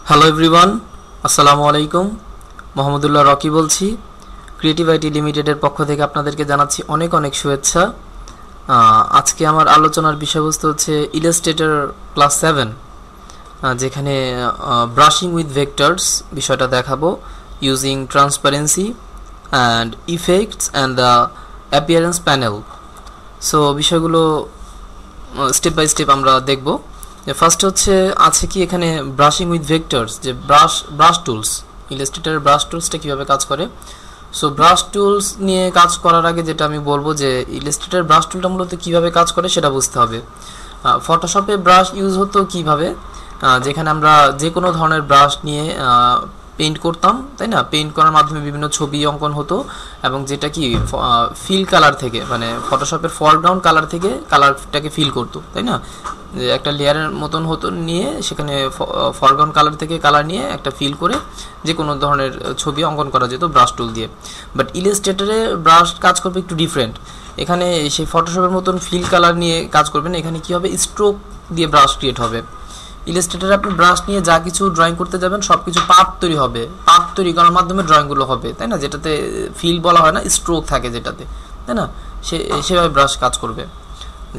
Hello everyone, আসসালামু আলাইকুম। Mohammadullah Rocky বলছি, ক্রিয়েটিভ আইটি লিমিটেডের পক্ষ থেকে আপনাদেরকে জানাচ্ছি অনেক অনেক শুভেচ্ছা। আজকে আমার আলোচনার বিষয়বস্তু হচ্ছে ইলাস্ট্রেটর ক্লাস 7, যেখানে ব্রাশিং উইথ ভেক্টরস বিষয়টা দেখাবো using transparency and effects and the appearance panel. So বিষয়গুলো স্টেপ বাই স্টেপ আমরা দেখব। ফার্স্ট হচ্ছে আছে কি এখানে ব্রাশিং উইথ ভেক্টরস, যে ব্রাশ টুলস, ইলাস্ট্রেটরের ব্রাশ টুলসটা কীভাবে কাজ করে। সো ব্রাশ টুলস নিয়ে কাজ করার আগে যেটা আমি বলবো যে ইলাস্ট্রেটর ব্রাশ টুলটা মূলত কীভাবে কাজ করে সেটা বুঝতে হবে। ফটোশপে ব্রাশ ইউজ হতো কীভাবে, যেখানে আমরা যে কোনো ধরনের ব্রাশ নিয়ে পেইন্ট করতাম, তাই না? পেইন্ট করার মাধ্যমে বিভিন্ন ছবি অঙ্কন হতো, এবং যেটা কি ফিল কালার থেকে, মানে ফটোশপের ফরগ্রাউন্ড কালার থেকে কালারটাকে ফিল করতো, তাই না? যে একটা লেয়ারের মতন হতো, নিয়ে সেখানে ফরগ্রাউন্ড কালার থেকে কালার নিয়ে একটা ফিল করে যে কোনো ধরনের ছবি অঙ্কন করা যেত ব্রাশ টুল দিয়ে। বাট ইলাস্ট্রেটরে ব্রাশ কাজ করবে একটু ডিফারেন্ট। এখানে সেই ফটোশপের মতন ফিল কালার নিয়ে কাজ করবেন। এখানে কী হবে, স্ট্রোক দিয়ে ব্রাশ ক্রিয়েট হবে। ইলাস্ট্রেটরে আপনি ব্রাশ নিয়ে যা কিছু ড্রয়িং করতে যাবেন সব কিছু পাত তৈরি হবে, পাত তৈরি করার মাধ্যমে ড্রয়িংগুলো হবে, তাই না? যেটাতে ফিল বলা হয় না, স্ট্রোক থাকে যেটাতে, তাই না? সেভাবে ব্রাশ কাজ করবে।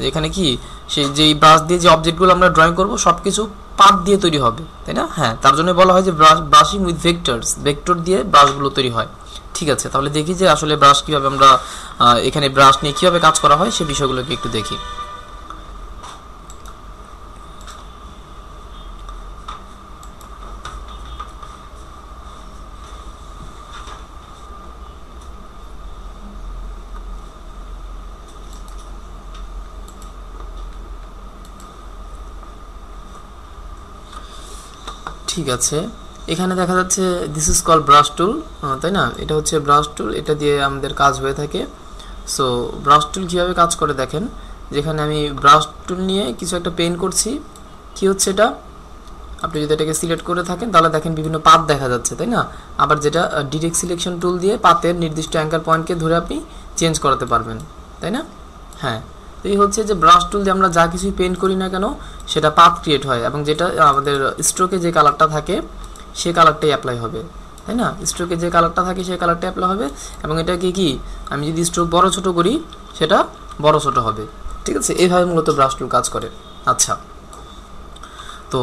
এখানে কি সেই যেই ব্রাশ দিয়ে যে অবজেক্টগুলো আমরা ড্রয়িং করব সব কিছু পাত দিয়ে তৈরি হবে, তাই না? হ্যাঁ, তার জন্য বলা হয় যে ব্রাশিং উইথ ভেক্টরস, ভেক্টর দিয়ে ব্রাশগুলো তৈরি হয়। ঠিক আছে, তাহলে দেখি যে আসলে ব্রাশ কীভাবে আমরা এখানে ব্রাশ নিয়ে কীভাবে কাজ করা হয় সে বিষয়গুলোকে একটু দেখি। ঠিক আছে, এখানে দেখা যাচ্ছে দিস ইজ কল ব্রাশ টুল, তাই না? এটা হচ্ছে ব্রাশ টুল, এটা দিয়ে আমাদের কাজ হয়ে থাকে। সো ব্রাশ টুল কীভাবে কাজ করে দেখেন, যেখানে আমি ব্রাশ টুল নিয়ে কিছু একটা পেইন্ট করছি। কি হচ্ছে এটা, আপনি যদি এটাকে সিলেক্ট করে থাকেন তাহলে দেখেন বিভিন্ন পাত দেখা যাচ্ছে, তাই না? আবার যেটা ডিরেক্ট সিলেকশন টুল দিয়ে পাতের নির্দিষ্ট অ্যাঙ্কার পয়েন্টকে ধরে আপনি চেঞ্জ করাতে পারবেন, তাই না? হ্যাঁ, তো এই হচ্ছে যে ব্রাশ টুল দিয়ে আমরা যা কিছুই পেইন্ট করি না কেন সেটা পাত ক্রিয়েট হয়, এবং যেটা আমাদের স্ট্রোকে যে কালারটা থাকে সেই কালারটাই অ্যাপ্লাই হবে, তাই না? স্ট্রোকে যে কালারটা থাকে সেই কালারটাই অ্যাপ্লাই হবে, এবং এটাকে কি আমি যদি স্ট্রোক বড় ছোট করি সেটা বড় ছোট হবে। ঠিক আছে, এইভাবে মূলত ব্রাশ টুল কাজ করে। আচ্ছা, তো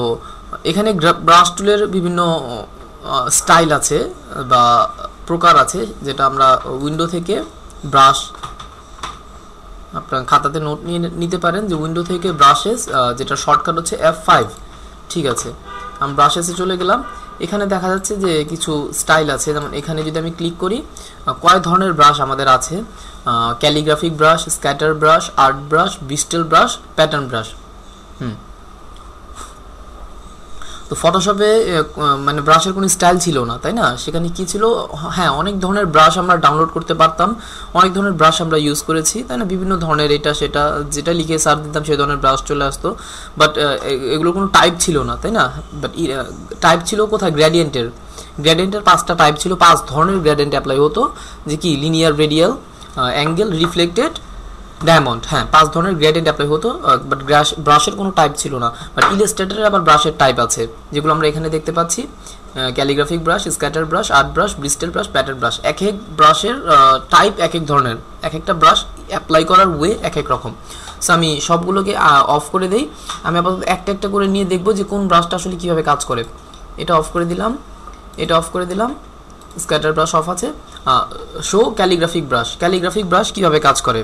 এখানে ব্রাশ টুলের বিভিন্ন স্টাইল আছে বা প্রকার আছে, যেটা আমরা উইন্ডো থেকে ব্রাশ, আপনার খাতাতে নোট নিয়ে নিতে পারেন যে উইন্ডো থেকে ব্রাশেস, যেটা শর্টকাট হচ্ছে F5। ঠিক আছে, আমি ব্রাশেসে চলে গেলাম। এখানে দেখা যাচ্ছে যে কিছু স্টাইল আছে, যেমন এখানে যদি আমি ক্লিক করি কয় ধরনের ব্রাশ আমাদের আছে, calligraphic brush, scatter brush, art brush, bristle brush, pattern brush. তো ফটোশপে মানে ব্রাশের কোনো স্টাইল ছিল না, তাই না? সেখানে কি ছিল, হ্যাঁ, অনেক ধরনের ব্রাশ আমরা ডাউনলোড করতে পারতাম, অনেক ধরনের ব্রাশ আমরা ইউজ করেছি, তাই না? বিভিন্ন ধরনের এটা সেটা যেটা লিখে সার্চ দিতাম সেই ধরনের ব্রাশ চলে আসতো। বাট এগুলোর কোনো টাইপ ছিল না, তাই না? বাট টাইপ ছিল কোথায়, গ্রেডিয়েন্টের 5টা টাইপ ছিল, 5 ধরনের গ্রেডিয়েন্ট অ্যাপ্লাই হতো, যে কি linear, radial, angle, reflected, diamond. হ্যাঁ, 5 ধরনের গ্রেডিয়েন্ট অ্যাপ্লাই হতো, বাট ব্রাশের কোনো টাইপ ছিল না। বাট ইলাস্ট্রেটরে আবার ব্রাশের টাইপ আছে, যেগুলো আমরা এখানে দেখতে পাচ্ছি, calligraphic brush, scatter brush, art brush, bristle brush, pattern brush. এক এক ব্রাশের টাইপ এক এক ধরনের, এক একটা ব্রাশ অ্যাপ্লাই করার ওয়ে এক এক রকম। সো আমি সবগুলোকে অফ করে দিই। আমি আপাতত একটা একটা করে নিয়ে দেখবো যে কোন ব্রাশটা আসলে কীভাবে কাজ করে। এটা অফ করে দিলাম, এটা অফ করে দিলাম, স্ক্যাটার ব্রাশ অফ আছে। Show calligraphic brush. Calligraphic brush কীভাবে কাজ করে,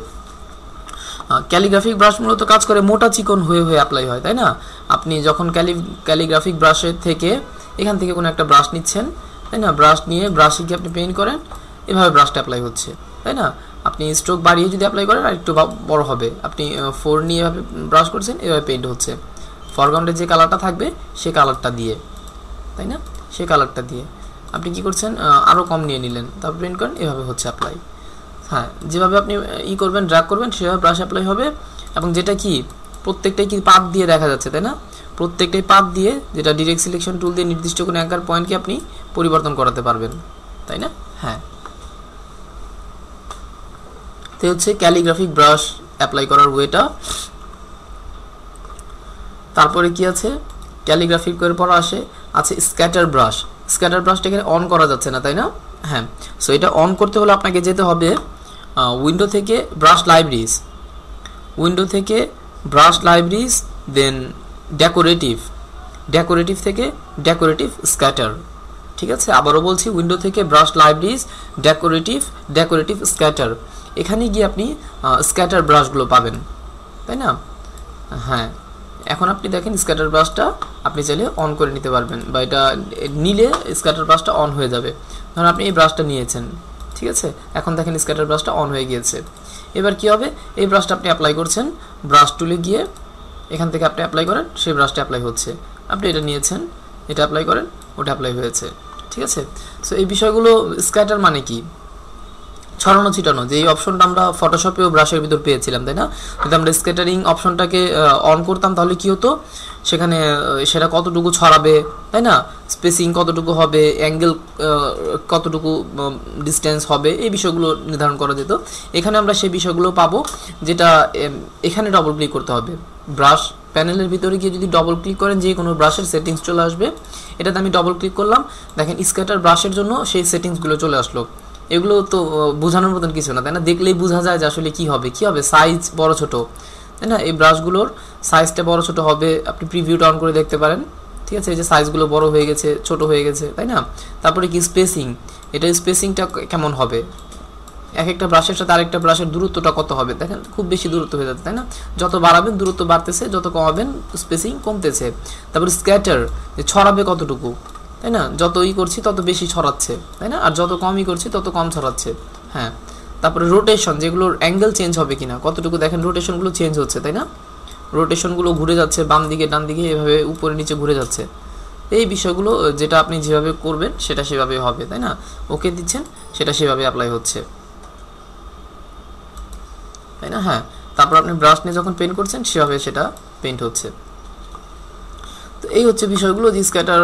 ক্যালিগ্রাফিক ব্রাশ মূলত কাজ করে মোটা চিকন হয়ে হয়ে অ্যাপ্লাই হয়, তাই না? আপনি যখন ক্যালিগ্রাফিক ব্রাশের থেকে এখান থেকে কোনো একটা ব্রাশ নিচ্ছেন, তাই না? ব্রাশ নিয়ে ব্রাশে কি আপনি পেইন্ট করেন, এভাবে ব্রাশটা অ্যাপ্লাই হচ্ছে, তাই না? আপনি স্ট্রোক বাড়িয়ে যদি অ্যাপ্লাই করেন আর একটু বড় হবে। আপনি 4 নিয়ে এভাবে ব্রাশ করছেন, এভাবে পেইন্ট হচ্ছে। ফরগ্রাউন্ডে যে কালারটা থাকবে সে কালারটা দিয়ে, তাই না? সে কালারটা দিয়ে আপনি কি করছেন, আরও কম নিয়ে নিলেন, তারপর পেইন্ট করেন, এভাবে হচ্ছে অ্যাপ্লাই। হ্যাঁ, যেভাবে আপনি করবেন, ড্র্যাগ করবেন, সেভাবে ব্রাশ অ্যাপ্লাই হবে। এবং যেটা কি প্রত্যেকটাই কি পাত দিয়ে দেখা যাচ্ছে, তাই না? প্রত্যেকটাই পাত দিয়ে, যেটা ডিরেক্ট সিলেকশন টুল দিয়ে নির্দিষ্ট কোনো অ্যাঙ্কার পয়েন্টকে আপনি পরিবর্তন করাতে পারবেন, তাই না? হ্যাঁ, তো হচ্ছে ক্যালিগ্রাফিক ব্রাশ অ্যাপ্লাই করার ওয়েটা। তারপরে কি আছে, ক্যালিগ্রাফিকের পর আছে স্ক্যাটার ব্রাশ। স্ক্যাটার ব্রাশটা এখানে অন করা যাচ্ছে না, তাই না? হ্যাঁ, সো এটা অন করতে হলে আপনাকে যেতে হবে উইন্ডো থেকে ব্রাশ লাইব্রেরিজ, উইন্ডো থেকে ব্রাশ লাইব্রেরিজ, দেন ডেকোরেটিভ থেকে ডেকোরেটিভ স্ক্যাটার। ঠিক আছে, আবারও বলছি, উইন্ডো থেকে ব্রাশ লাইব্রেরিজ, ডেকোরেটিভ স্ক্যাটার। এখানে গিয়ে আপনি স্ক্যাটার ব্রাশগুলো পাবেন, তাই না? হ্যাঁ, এখন আপনি দেখেন স্ক্যাটার ব্রাশটা আপনি চাইলে অন করে নিতে পারবেন, বা এটা নিলে স্ক্যাটার ব্রাশটা অন হয়ে যাবে। ধরুন আপনি এই ব্রাশটা নিয়েছেন, ঠিক আছে, এখন দেখেন স্ক্যাটার ব্রাশটা অন হয়ে গিয়েছে। এবার কি হবে, এই ব্রাশটা আপনি অ্যাপ্লাই করছেন, ব্রাশ টুলে গিয়ে এখান থেকে আপনি অ্যাপ্লাই করেন, সেই ব্রাশটা অ্যাপ্লাই হচ্ছে। আপনি এটা নিয়েছেন, এটা অ্যাপ্লাই করেন, ওটা অ্যাপ্লাই হয়েছে। ঠিক আছে, সো এই বিষয়গুলো, স্ক্যাটার মানে কি? ছড়ানো ছিটানো, যে এই অপশনটা আমরা ফটোশপে ও ব্রাশের ভিতর পেয়েছিলাম, তাই না? যদি আমরা স্ক্যাটারিং অপশনটাকে অন করতাম তাহলে কি হতো, সেখানে সেটা কতটুকু ছড়াবে, তাই না, স্পেসিং কতটুকু হবে, অ্যাঙ্গেল কতটুকু ডিস্টেন্স হবে, এই বিষয়গুলো নির্ধারণ করা যেত। এখানে আমরা সেই বিষয়গুলো পাবো, যেটা এখানে ডবল ক্লিক করতে হবে। ব্রাশ প্যানেলের ভিতরে গিয়ে যদি ডবল ক্লিক করেন, যে কোনো ব্রাশের সেটিংস চলে আসবে। এটাতে আমি ডবল ক্লিক করলাম, দেখেন স্ক্যাটার ব্রাশের জন্য সেই সেটিংসগুলো চলে আসলো। এগুলো তো বোঝানোর মতন কিছু না, তাই না? দেখলেই বোঝা যায় যে আসলে কী হবে, সাইজ বড় ছোট, তাই না? এই ব্রাশগুলোর সাইজটা বড় ছোট হবে, আপনি প্রিভিউটা অন করে দেখতে পারেন। ঠিক আছে, এই যে সাইজগুলো বড় হয়ে গেছে, ছোট হয়ে গেছে, তাই না? তারপরে কি স্পেসিং, এটা স্পেসিংটা কেমন হবে, এক একটা ব্রাশের সাথে আরেকটা ব্রাশের দূরত্বটা কত হবে, দেখেন খুব বেশি দূরত্ব হয়ে যাচ্ছে, তাই না? যত বাড়াবেন দূরত্ব বাড়তেছে, যত কমাবেন স্পেসিং কমতেছে। তারপরে স্ক্যাটার, যে ছড়াবে কতটুকু, তাই না? যতই করছি তত বেশি ছড়াচ্ছে, তাই না? আর যত কমই করছি তত কম ছড়াচ্ছে। হ্যাঁ, তারপরে রোটেশন, যেগুলোর অ্যাঙ্গেল চেঞ্জ হবে কিনা, কতটুকু দেখেন রোটেশনগুলো চেঞ্জ হচ্ছে, তাই না? রোটেশনগুলো ঘুরে যাচ্ছে বাম দিকে ডান দিকে, এভাবে উপরে নিচে ঘুরে যাচ্ছে। এই বিষয়গুলো যেটা আপনি যেভাবে করবেন সেটা সেভাবে হবে, তাই না? ওকে দিচ্ছেন, সেটা সেভাবে অ্যাপ্লাই হচ্ছে, তাই না? হ্যাঁ, তারপর আপনি ব্রাশ নিয়ে যখন পেন্ট করছেন সেভাবে সেটা পেন্ট হচ্ছে। তো এই হচ্ছে বিষয়গুলো, যে স্ক্যাটার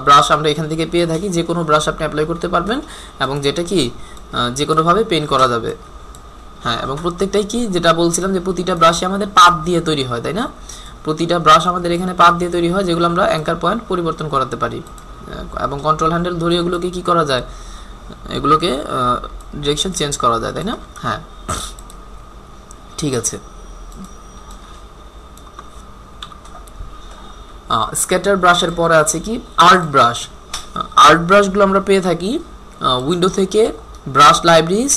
ব্রাশ আমরা এখান থেকে পেয়ে থাকি, যে কোনো ব্রাশ আপনি অ্যাপ্লাই করতে পারবেন, এবং যেটা কি যে কোনোভাবে পেন্ট করা যাবে। হ্যাঁ, এবং প্রত্যেকটাই কি, যেটা বলছিলাম যে প্রতিটা ব্রাশই আমাদের পাত দিয়ে তৈরি হয়, তাই না? প্রতিটা ব্রাশ আমাদের এখানে পাত দিয়ে তৈরি হয়, যেগুলো আমরা অ্যাঙ্কার পয়েন্ট পরিবর্তন করাতে পারি, এবং কন্ট্রোল হ্যান্ডেল ধরে এগুলোকে কি করা যায়, এগুলোকে ডিরেকশন চেঞ্জ করা যায়, তাই না? হ্যাঁ, ঠিক আছে। স্ক্যাটার ব্রাশের পরে আছে কি আর্ট ব্রাশ। আর্ট ব্রাশগুলো আমরা পেয়ে থাকি উইন্ডো থেকে ব্রাশ লাইব্রেরিজ,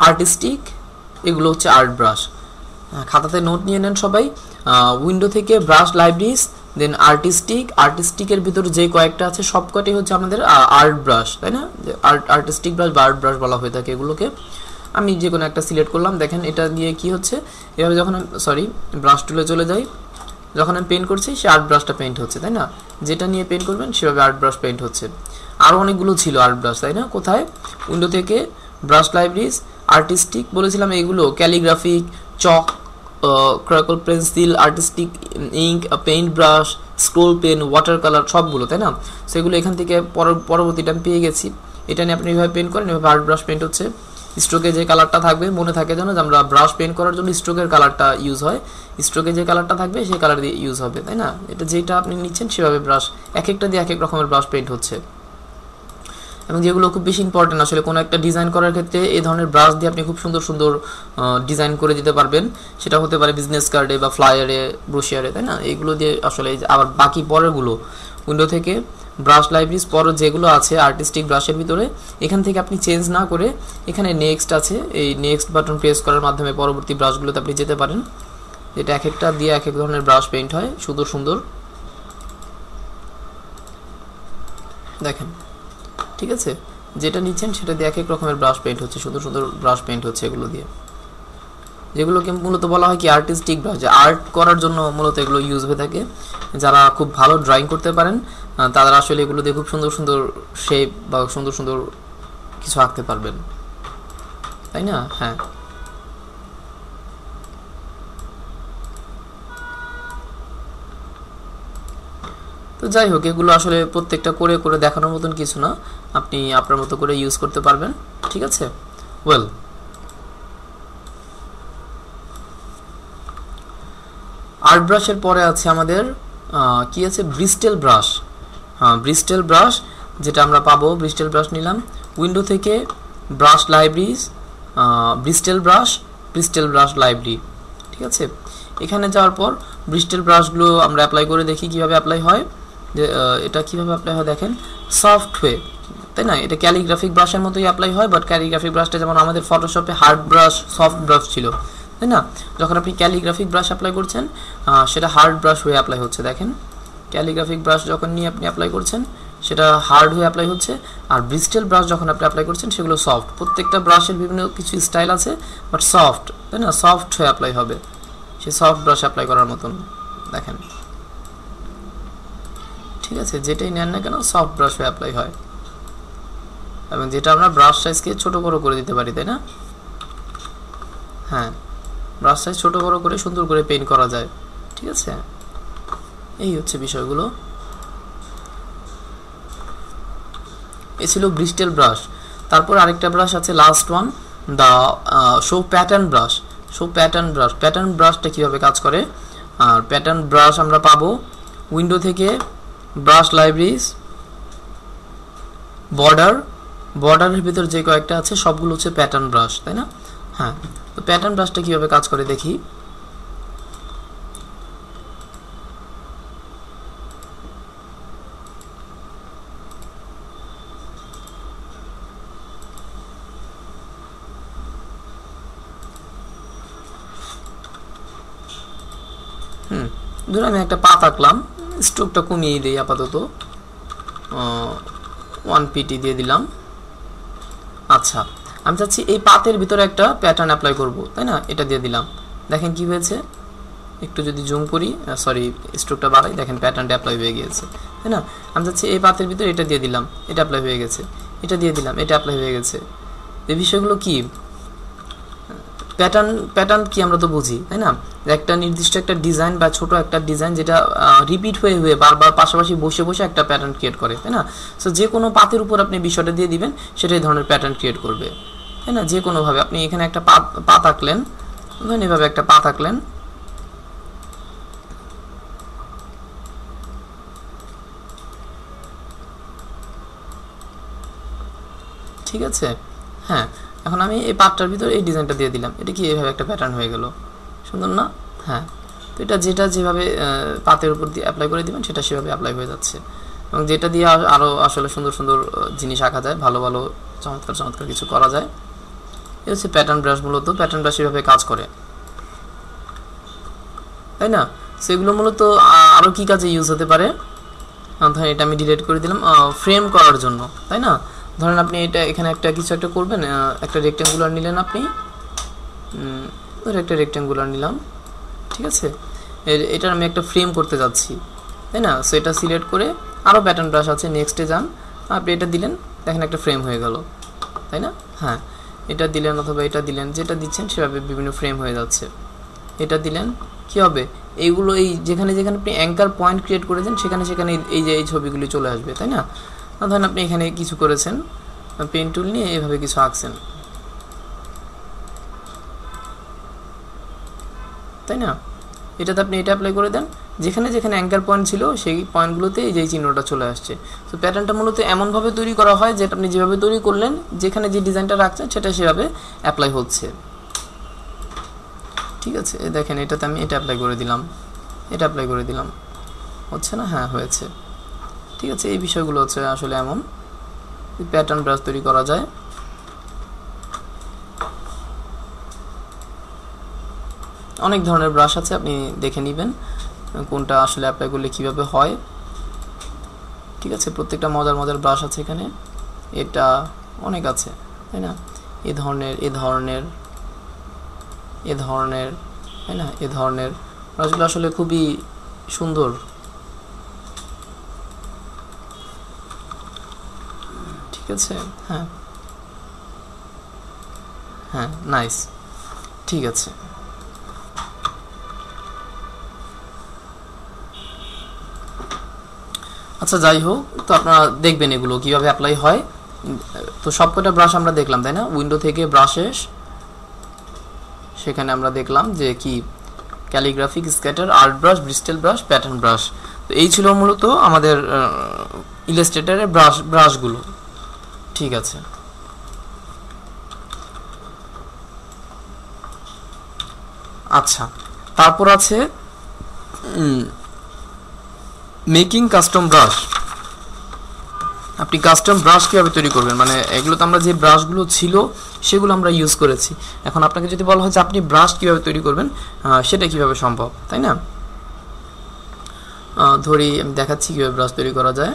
আর্টিস্টিক, এগুলো হচ্ছে আর্ট ব্রাশ। খাতাতে নোট নিয়ে নেন সবাই। উইন্ডো থেকে ব্রাশ লাইব্রেরিজ, দেন আর্টিস্টিকের ভিতরে যে কয়েকটা আছে সবকটাই হচ্ছে আমাদের আর্ট ব্রাশ, তাই না? আর্টিস্টিক ব্রাশ বা আর্ট ব্রাশ বলা হয়ে থাকে এগুলোকে। আমি যে কোনো একটা সিলেক্ট করলাম, দেখেন এটা দিয়ে কি হচ্ছে, এভাবে যখন ব্রাশ টুলে চলে যাই, যখন আমি পেন্ট করছি সে আর্ট ব্রাশটা পেন্ট হচ্ছে, তাই না? যেটা নিয়ে পেন্ট করবেন সেভাবে আর্ট ব্রাশ পেন্ট হচ্ছে। আরও অনেকগুলো ছিল আর্ট ব্রাশ, তাই না? কোথায়? উইন্ডো থেকে ব্রাশ লাইব্রেরিজ, আর্টিস্টিক বলেছিলাম, এইগুলো calligraphic, chalk, crackle pencil, artistic ink, paint brush, scroll pen, water colour, সবগুলো, তাই না? সেগুলো এখান থেকে পরবর্তীটা আমি পেয়ে গেছি। এটা নিয়ে আপনি এভাবে পেন্ট করেন, এভাবে আর্ট ব্রাশ পেন্ট হচ্ছে। স্ট্রোকে যে কালারটা থাকবে, মনে থাকে যেন যে আমরা ব্রাশ পেন্ট করার জন্য স্ট্রোকের কালারটা ইউজ হয়, স্ট্রোকে যে কালারটা থাকবে সেই কালার দিয়ে ইউজ হবে, তাই না? এটা যেটা আপনি নিচ্ছেন সেভাবে ব্রাশ এক একটা দিয়ে এক এক রকমের ব্রাশ পেন্ট হচ্ছে। এবং যেগুলো খুব বেশি ইম্পর্টেন্ট, আসলে কোনো একটা ডিজাইন করার ক্ষেত্রে এই ধরনের ব্রাশ দিয়ে আপনি খুব সুন্দর সুন্দর ডিজাইন করে দিতে পারবেন। সেটা হতে পারে বিজনেস কার্ডে বা ফ্লায়ারে, ব্রোশিয়ারে, তাই না? এইগুলো দিয়ে আসলে আবার বাকি পরেরগুলো উইন্ডো থেকে ব্রাশ লাইব্রেরিজ পর যেগুলো আছে আর্টিস্টিক ব্রাশের ভিতরে, এখান থেকে আপনি চেঞ্জ না করে এখানে নেক্সট আছে, এই নেক্সট বাটন প্রেস করার মাধ্যমে পরবর্তী ব্রাশগুলোতে আপনি যেতে পারেন। এটা এক একটা দিয়ে এক এক ধরনের ব্রাশ পেইন্ট হয়, সুন্দর সুন্দর, দেখেন। ঠিক আছে, যেটা নিচ্ছেন সেটা দিয়ে এক এক রকমের ব্রাশ পেইন্ট হচ্ছে, সুন্দর সুন্দর ব্রাশ পেইন্ট হচ্ছে এগুলো দিয়ে, যেগুলোকে মূলত বলা হয় কি আর্টিস্টিক ব্রাশ, যে আর্ট করার জন্য মূলত এগুলো ইউজ হয়ে থাকে। যারা খুব ভালো ড্রয়িং করতে পারেন তারা আসলে এগুলো দিয়ে খুব সুন্দর সুন্দর শেপ বা সুন্দর সুন্দর কিছু আঁকতে পারবেন, তাই না? হ্যাঁ, তো যাই হোক, এগুলো আসলে প্রত্যেকটা করে করে দেখানোর মতন কিছু না, আপনি আপনার মতো করে ইউজ করতে পারবেন। ঠিক আছে, ওয়েল, আর্ট ব্রাশের পরে আছে আমাদের কি আছে, ব্রিস্টেল ব্রাশ। হ্যাঁ, ব্রিস্টেল ব্রাশ যেটা আমরা পাবো, ব্রিস্টেল ব্রাশ নিলাম উইন্ডো থেকে, brush libraries, Bristol brush library. ঠিক আছে, এখানে যাওয়ার পর ব্রিস্টেল ব্রাশগুলো আমরা অ্যাপ্লাই করে দেখি কিভাবে অ্যাপ্লাই হয়। যে এটা কিভাবে অ্যাপ্লাই হয় দেখেন, সফটওয়্যার, তাই না? এটা ক্যালিগ্রাফিক ব্রাশের মতোই অ্যাপ্লাই হয়, বাট ক্যালিগ্রাফিক ব্রাশটা যেমন আমাদের ফটোশপে হার্ড ব্রাশ, সফট ব্রাশ ছিল, তাই না? যখন আপনি ক্যালিগ্রাফিক ব্রাশ অ্যাপ্লাই করছেন সেটা হার্ড ব্রাশ হয়ে অ্যাপ্লাই হচ্ছে। দেখেন, ক্যালিগ্রাফিক ব্রাশ যখন নিয়ে আপনি অ্যাপ্লাই করছেন সেটা হার্ড হয়ে অ্যাপ্লাই হচ্ছে, আর ব্রিস্টেল ব্রাশ যখন আপনি অ্যাপ্লাই করছেন সেগুলো সফট। প্রত্যেকটা ব্রাশের বিভিন্ন কিছু স্টাইল আছে, বাট সফট, তাই না? সফট হয়ে অ্যাপ্লাই হবে, সে সফট ব্রাশ অ্যাপ্লাই করার মতন। দেখেন, ঠিক আছে, যেটাই নেন না কেন সফট ব্রাশ হয়ে অ্যাপ্লাই হয়, এবং যেটা আমরা ব্রাশ সাইজকে ছোট বড় করে দিতে পারি, তাই না? হ্যাঁ, ব্রাশ সাইজ ছোট বড় করে সুন্দর করে পেইন্ট করা যায়। ঠিক আছে, এই হচ্ছে বিষয়গুলো। এ ছিল ব্রিস্টেল ব্রাশ। তারপর আরেকটা ব্রাশ আছে, last one, the show pattern brush. Pattern ব্রাশটা কীভাবে কাজ করে? আর প্যাটার্ন ব্রাশ আমরা পাবো উইন্ডো থেকে, ব্রাশ লাইব্রেরিজ, বর্ডারের ভিতর যে কয়েকটা আছে সবগুলো হচ্ছে প্যাটার্ন ব্রাশ, তাই না? হ্যাঁ, তো প্যাটার্ন ব্রাশটা কীভাবে কাজ করে দেখি। ধরুন আমি একটা পাত আঁকলাম, স্ট্রোকটা কমিয়ে দিই আপাতত, 1 pt দিয়ে দিলাম। আচ্ছা, আমি চাচ্ছি এই পাতের ভিতরে একটা প্যাটার্ন অ্যাপ্লাই করব, তাই না? এটা দিয়ে দিলাম, দেখেন কি হয়েছে। একটু যদি জুম করি, সরি স্ট্রোকটা বাড়াই, দেখেন প্যাটার্নটা অ্যাপ্লাই হয়ে গিয়েছে, তাই না? আমি চাচ্ছি এই পাতের ভিতরে এটা দিয়ে দিলাম, এটা অ্যাপ্লাই হয়ে গেছে, এটা দিয়ে দিলাম, এটা অ্যাপ্লাই হয়ে গেছে। এই বিষয়গুলো কি প্যাটার্ন কি আমরা তো বুঝি, তাই না? একটা নির্দিষ্ট একটা ডিজাইন বা ছোট একটা ডিজাইন যেটা রিপিট হয়ে বারবার পাশাপাশি বসে বসে একটা প্যাটার্ন ক্রিয়েট করে, তাই না? সো যে কোনো পাতের উপর আপনি বিষয়টা দিয়ে দিবেন, সেটা এই ধরনের প্যাটার্ন ক্রিয়েট করবে, তাই না? যে কোনোভাবে আপনি এখানে একটা পাত আঁকলেন, ধরুন এভাবে একটা পাত আঁকলেন, ঠিক আছে? হ্যাঁ, এখন আমি এই পাতটার ভিতরে এই ডিজাইনটা দিয়ে দিলাম, এটা কি এইভাবে একটা প্যাটার্ন হয়ে গেল, সুন্দর না? হ্যাঁ, তো এটা যেভাবে পাতের উপর দিয়ে অ্যাপ্লাই করে দিবেন সেটা সেভাবে অ্যাপ্লাই হয়ে যাচ্ছে, এবং যেটা দিয়ে আরও আসলে সুন্দর সুন্দর জিনিস আঁকা যায়, ভালো ভালো চমৎকার কিছু করা যায়। এই হচ্ছে প্যাটার্ন ব্রাশ। মূলত প্যাটার্ন ব্রাশ এভাবে কাজ করে, তাই না? সেগুলো মূলত আরও কী কাজে ইউজ হতে পারে? ধরেন এটা আমি ডিলিট করে দিলাম, ফ্রেম করার জন্য, তাই না? ধরেন আপনি এটা এখানে কিছু একটা করবেন, একটা রেক্ট্যাঙ্গুলার নিলেন আপনি, ধরে একটা রেক্ট্যাঙ্গুলার নিলাম, ঠিক আছে? এটার আমি একটা ফ্রেম করতে যাচ্ছি, তাই না? সো এটা সিলেক্ট করে আরও প্যাটার্ন ব্রাশ আছে, নেক্সটে যান, আপনি এটা দিলেন, দেখেন একটা ফ্রেম হয়ে গেল, তাই না? হ্যাঁ, এটা দিলেন অথবা এটা দিলেন, যেটা দিচ্ছেন সেভাবে বিভিন্ন ফ্রেম হয়ে যাচ্ছে। এটা দিলেন, কি হবে? এইগুলো যেখানে আপনি অ্যাঙ্কার পয়েন্ট ক্রিয়েট করেছেন সেখানে এই ছবিগুলি চলে আসবে, তাই না? ধরেন আপনি এখানে কিছু করেছেন, পেন টুল নিয়ে এভাবে কিছু আঁকছেন, তাই না? এটাতে আপনি এটা অ্যাপ্লাই করে দেন, যেখানে অ্যাঙ্কার পয়েন্ট ছিল সেই পয়েন্টগুলোতে এই যে চিহ্নটা চলে আসছে। তো প্যাটার্নটা মূলত এমনভাবে তৈরি করা হয় যে আপনি যেভাবে তৈরি করলেন, যেখানে যে ডিজাইনটা রাখছেন সেটা সেভাবে অ্যাপ্লাই হচ্ছে, ঠিক আছে? দেখেন এটাতে আমি এটা অ্যাপ্লাই করে দিলাম, এটা অ্যাপ্লাই করে দিলাম, হচ্ছে না? হ্যাঁ, হয়েছে, ঠিক আছে? এই বিষয়গুলো হচ্ছে আসলে এমন প্যাটার্ন ব্রাশ তৈরি করা যায়। অনেক ধরনের ব্রাশ আছে, আপনি দেখে নেবেন কোনটা আসলে অ্যাপ্লাই করলে কীভাবে হয়, ঠিক আছে? প্রত্যেকটা মজার ব্রাশ আছে এখানে, এটা অনেক আছে, তাই না? এ ধরনের, তাই না? এ ধরনের ব্রাশগুলো আসলে খুবই সুন্দর, ঠিক আছে? হ্যাঁ, নাইস, ঠিক আছে। আচ্ছা, যাই হোক, তো আপনারা দেখবেন এগুলো কীভাবে অ্যাপ্লাই হয়। তো সবকটা ব্রাশ আমরা দেখলাম, তাই না? উইন্ডো থেকে ব্রাশেস, সেখানে আমরা দেখলাম যে কি calligraphic, scatter, art brush, bristle brush, pattern brush. তো এই ছিল মূলত আমাদের ইলাস্ট্রেটরের ব্রাশগুলো। ঠিক আছে, আচ্ছা, তারপর আছে মেকিং কাস্টম ব্রাশ। আপনি কাস্টম ব্রাশ কীভাবে তৈরি করবেন, মানে এগুলো তো আমরা যে ব্রাশগুলো ছিল সেগুলো আমরা ইউজ করেছি। এখন আপনাকে যদি বলা হয় যে আপনি ব্রাশ কীভাবে তৈরি করবেন, সেটা কীভাবে সম্ভব, তাই না? ধরি আমি দেখাচ্ছি কীভাবে ব্রাশ তৈরি করা যায়।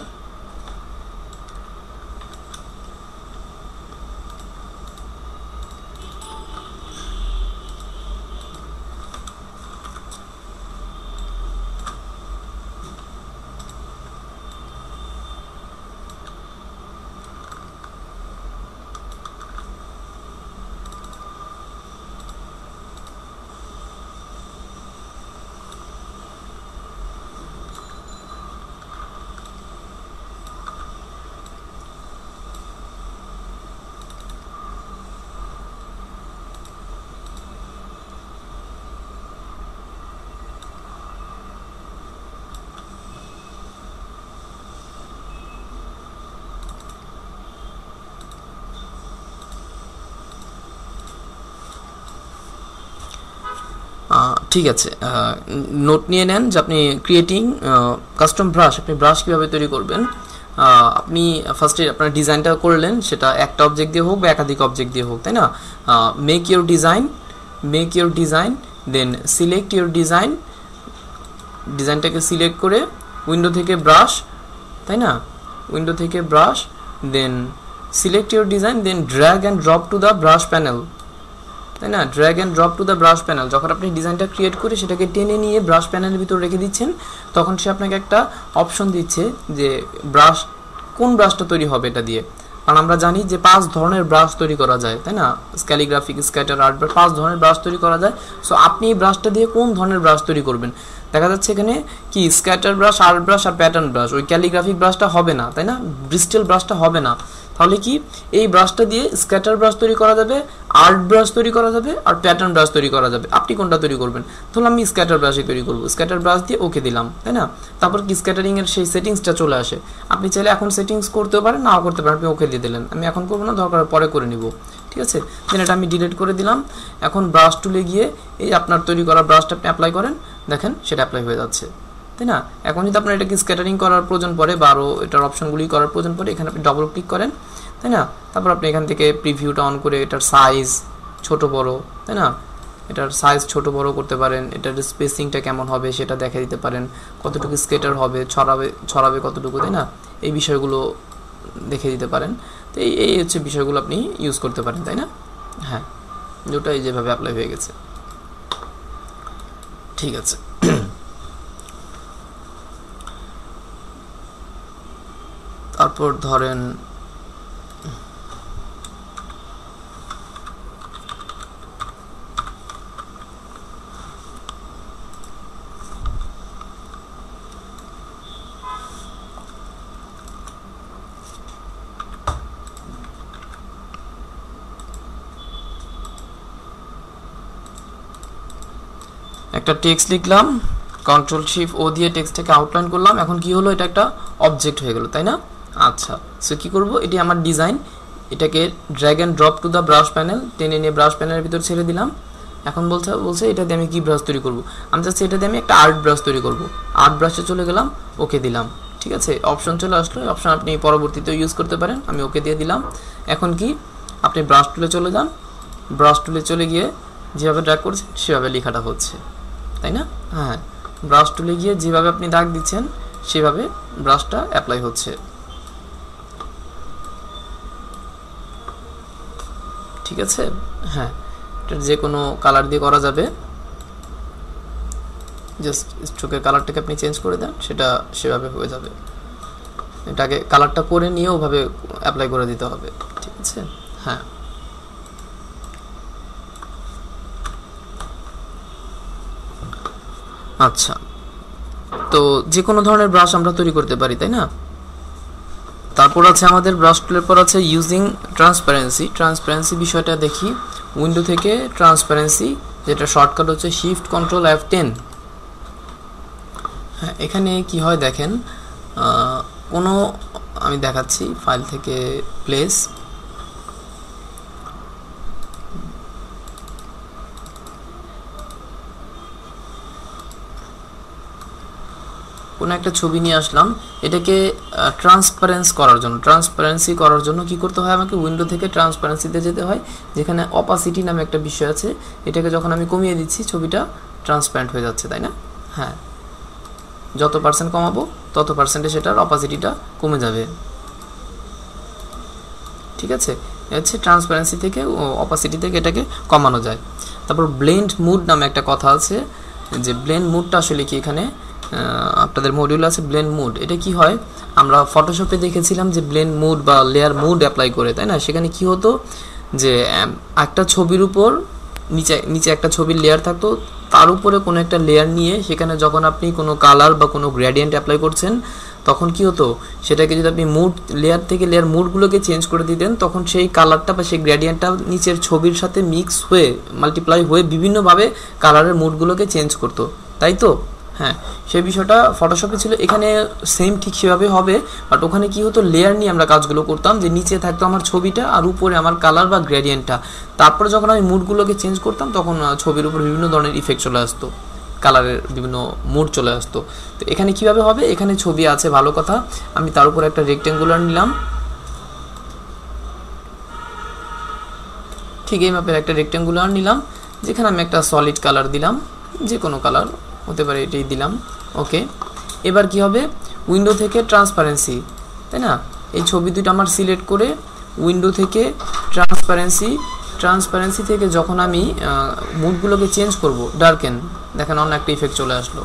ঠিক আছে, নোট নিয়ে নেন যে আপনি ক্রিয়েটিং কাস্টম ব্রাশ, আপনি ব্রাশ কীভাবে তৈরি করবেন। আপনি ফার্স্টে আপনার ডিজাইনটা করলেন, সেটা একটা অবজেক্ট দিয়ে হোক বা একাধিক অবজেক্ট দিয়ে হোক, তাই না? Make your design, then select your ডিজাইনটাকে সিলেক্ট করে উইন্ডো থেকে ব্রাশ, তাই না? উইন্ডো থেকে brush, then select your design, then drag and drop to the brush panel, তাই না? Drag and drop to the brush panel. যখন আপনি ডিজাইনটা ক্রিয়েট করে সেটাকে টেনে নিয়ে ব্রাশ প্যানেলের ভিতর রেখে দিচ্ছেন, তখন সে আপনাকে একটা অপশন দিচ্ছে যে ব্রাশ, কোন ব্রাশটা তৈরি হবে এটা দিয়ে। কারণ আমরা জানি যে 5 ধরনের ব্রাশ তৈরি করা যায়, তাই না? ক্যালিগ্রাফিক, স্ক্যাটার, আর্ট ব্রাশ, 5 ধরনের ব্রাশ তৈরি করা যায়। সো আপনি এই ব্রাশটা দিয়ে কোন ধরনের ব্রাশ তৈরি করবেন। দেখা যাচ্ছে এখানে কি স্ক্যাটার ব্রাশ, আর্ট ব্রাশ আর প্যাটার্ন ব্রাশ, ওই ক্যালিগ্রাফিক ব্রাশটা হবে না, তাই না? ব্রিস্টেল ব্রাশটা হবে না। তাহলে কি এই ব্রাশটা দিয়ে স্ক্যাটার ব্রাশ তৈরি করা যাবে, আর্ট ব্রাশ তৈরি করা যাবে আর প্যাটার্ন ব্রাশ তৈরি করা যাবে। আপনি কোনটা তৈরি করবেন? তাহলে আমি স্ক্যাটার ব্রাশই তৈরি করব। স্ক্যাটার ব্রাশ দিয়ে ওকে দিলাম, তাই না? তারপর কি স্ক্যাটারিংয়ের সেই সেটিংসটা চলে আসে। আপনি চাইলে এখন সেটিংস করতেও পারেন, নাও করতে পারেন, আপনি ওকে দিয়ে দিলেন। আমি এখন করবো না, দরকার পরে করে নিব, ঠিক আছে? দেন এটা আমি ডিলিট করে দিলাম। এখন ব্রাশ টুলে গিয়ে এই আপনার তৈরি করা ব্রাশটা আপনি অ্যাপ্লাই করেন, দেখেন সেটা অ্যাপ্লাই হয়ে যাচ্ছে, তাই না? এখন যদি আপনার এটাকে স্ক্যাটারিং করার প্রয়োজন পড়ে বা আরও এটার অপশনগুলি করার প্রয়োজন পড়ে, এখানে আপনি ডবল ক্লিক করেন, তাই না? তারপর আপনি এখান থেকে প্রিভিউটা অন করে এটার সাইজ ছোট বড়, তাই না? এটার সাইজ ছোট বড় করতে পারেন, এটার স্পেসিংটা কেমন হবে সেটা দেখে দিতে পারেন, কতটুকু স্কেটার হবে, ছড়াবে কতটুকু, তাই না? এই বিষয়গুলো দেখে দিতে পারেন। তো এই হচ্ছে বিষয়গুলো আপনি ইউজ করতে পারেন, তাই না? হ্যাঁ, দুটাই যেভাবে অ্যাপ্লাই হয়ে গেছে, ঠিক আছে। তারপর ধরেন একটা টেক্সট লিখলাম, Ctrl+Shift+O দিয়ে টেক্সটটাকে আউটলাইন করলাম। এখন কি হলো, এটা একটা অবজেক্ট হয়ে গেল, তাই না? আচ্ছা, সো কি করব, এটি আমার ডিজাইন, এটাকে drag and drop to the brush panel, টেনে নিয়ে ব্রাশ প্যানেলের ভিতর ছেড়ে দিলাম। এখন বলছে এটা দিয়ে আমি কি ব্রাশ তৈরি করব। আমি চাচ্ছি এটা দিয়ে আমি একটা আর্ট ব্রাশ তৈরি করব। আর্ট ব্রাশে চলে গেলাম, ওকে দিলাম, ঠিক আছে? অপশন চলে আসলো, অপশন আপনি পরবর্তীতে ইউজ করতে পারেন। আমি ওকে দিয়ে দিলাম। এখন কি আপনি ব্রাশ টুলে চলে যান, ব্রাশ টুলে চলে গিয়ে যেভাবে ড্র্যাগ করছেন সেভাবে লেখাটা হচ্ছে, তাই না? হ্যাঁ, ব্রাশ টুলে গিয়ে যেভাবে আপনি দাগ দিচ্ছেন সেভাবে ব্রাশটা অ্যাপ্লাই হচ্ছে, ঠিক আছে? হ্যাঁ, এটা যে কোনো কালার দিয়ে করা যাবে, জাস্ট স্ট্রোকের কালারটাকে আপনি চেঞ্জ করে দেন, সেটা সেভাবে হয়ে যাবে। এটাকে কালারটা করে নিয়ে ওভাবে অ্যাপ্লাই করে দিতে হবে, ঠিক আছে? হ্যাঁ, আচ্ছা, তো যে কোনো ধরনের ব্রাশ আমরা তৈরি করতে পারি, তাই না? তারপর আছে আমাদের ব্রাশ টুলের পর আছে ইউজিং ট্রান্সপারেন্সি বিষয়টা দেখি। উইন্ডো থেকে ট্রান্সপারেন্সি, যেটা শর্টকাট হচ্ছে Shift Ctrl F10, হ্যাঁ, এখানে কি হয় দেখেন, কোনো আমি দেখাচ্ছি ফাইল থেকে প্লেস, কোনো একটা ছবি নিয়ে আসলাম, এটাকে ট্রান্সপারেন্সি করার জন্য কি করতে হয়, আমাকে উইন্ডো থেকে ট্রান্সপারেন্সিতে যেতে হয়, যেখানে অপাসিটি নামে একটা বিষয় আছে। এটাকে যখন আমি কমিয়ে দিচ্ছি ছবিটা ট্রান্সপারেন্ট হয়ে যাচ্ছে, তাই না? হ্যাঁ, যত পার্সেন্ট কমাবো তত পার্সেন্টে সেটার অপাসিটিটা কমে যাবে। ঠিক আছে, হচ্ছে ট্রান্সপারেন্সি থেকে অপাসিটি থেকে এটাকে কমানো যায়। তারপর ব্লেন্ড মুড নামে একটা কথা আছে, যে ব্লেন্ড মুডটা আসলে কি, এখানে আপনাদের মডিউল আছে ব্লেন্ড মুড। এটা কি হয়, আমরা ফটোশপে দেখেছিলাম যে ব্লেন্ড মুড বা লেয়ার মুড অ্যাপ্লাই করে, তাই না? সেখানে কি হতো যে একটা ছবির উপর নিচে একটা ছবির লেয়ার থাকতো, তার উপরে কোনো একটা লেয়ার নিয়ে সেখানে যখন আপনি কোনো কালার বা কোনো গ্রেডিয়েন্ট অ্যাপ্লাই করছেন, তখন কি হতো, সেটাকে যদি আপনি মুড লেয়ার থেকে লেয়ার মুডগুলোকে চেঞ্জ করে দিতেন, তখন সেই কালারটা বা সেই গ্রেডিয়েন্টটা নিচের ছবির সাথে মিক্স হয়ে মাল্টিপ্লাই হয়ে বিভিন্নভাবে কালারের মুডগুলোকে চেঞ্জ করতো, তাই তো? হ্যাঁ, সেই বিষয়টা ফটোশপে ছিল, এখানে সেম ঠিক সেভাবে হবে, বাট ওখানে কি হতো, লেয়ার নিয়ে আমরা কাজগুলো করতাম, যে নিচে থাকতো আমার ছবিটা আর উপরে আমার কালার বা গ্রেডিয়েন্টটা। তারপরে যখন আমি মুডগুলোকে চেঞ্জ করতাম, তখন ছবির উপর বিভিন্ন ধরনের ইফেক্ট চলে আসতো, কালারের বিভিন্ন মুড চলে আসতো। তো এখানে কিভাবে হবে, এখানে ছবি আছে, ভালো কথা, আমি তার উপর একটা রেক্টেঙ্গুলার নিলাম, ঠিক এই মাপের একটা রেক্টেঙ্গুলার নিলাম, যেখানে আমি একটা সলিড কালার দিলাম, যে কোনো কালার হতে পারে, এটাই দিলাম। ওকে, এবার কি হবে, উইন্ডো থেকে ট্রান্সপারেন্সি, তাই না? এই ছবি দুটো আমার সিলেক্ট করে উইন্ডো থেকে ট্রান্সপারেন্সি থেকে যখন আমি মুডগুলোকে চেঞ্জ করব, ডার্কেন, দেখেন অন্য একটা ইফেক্ট চলে আসলো।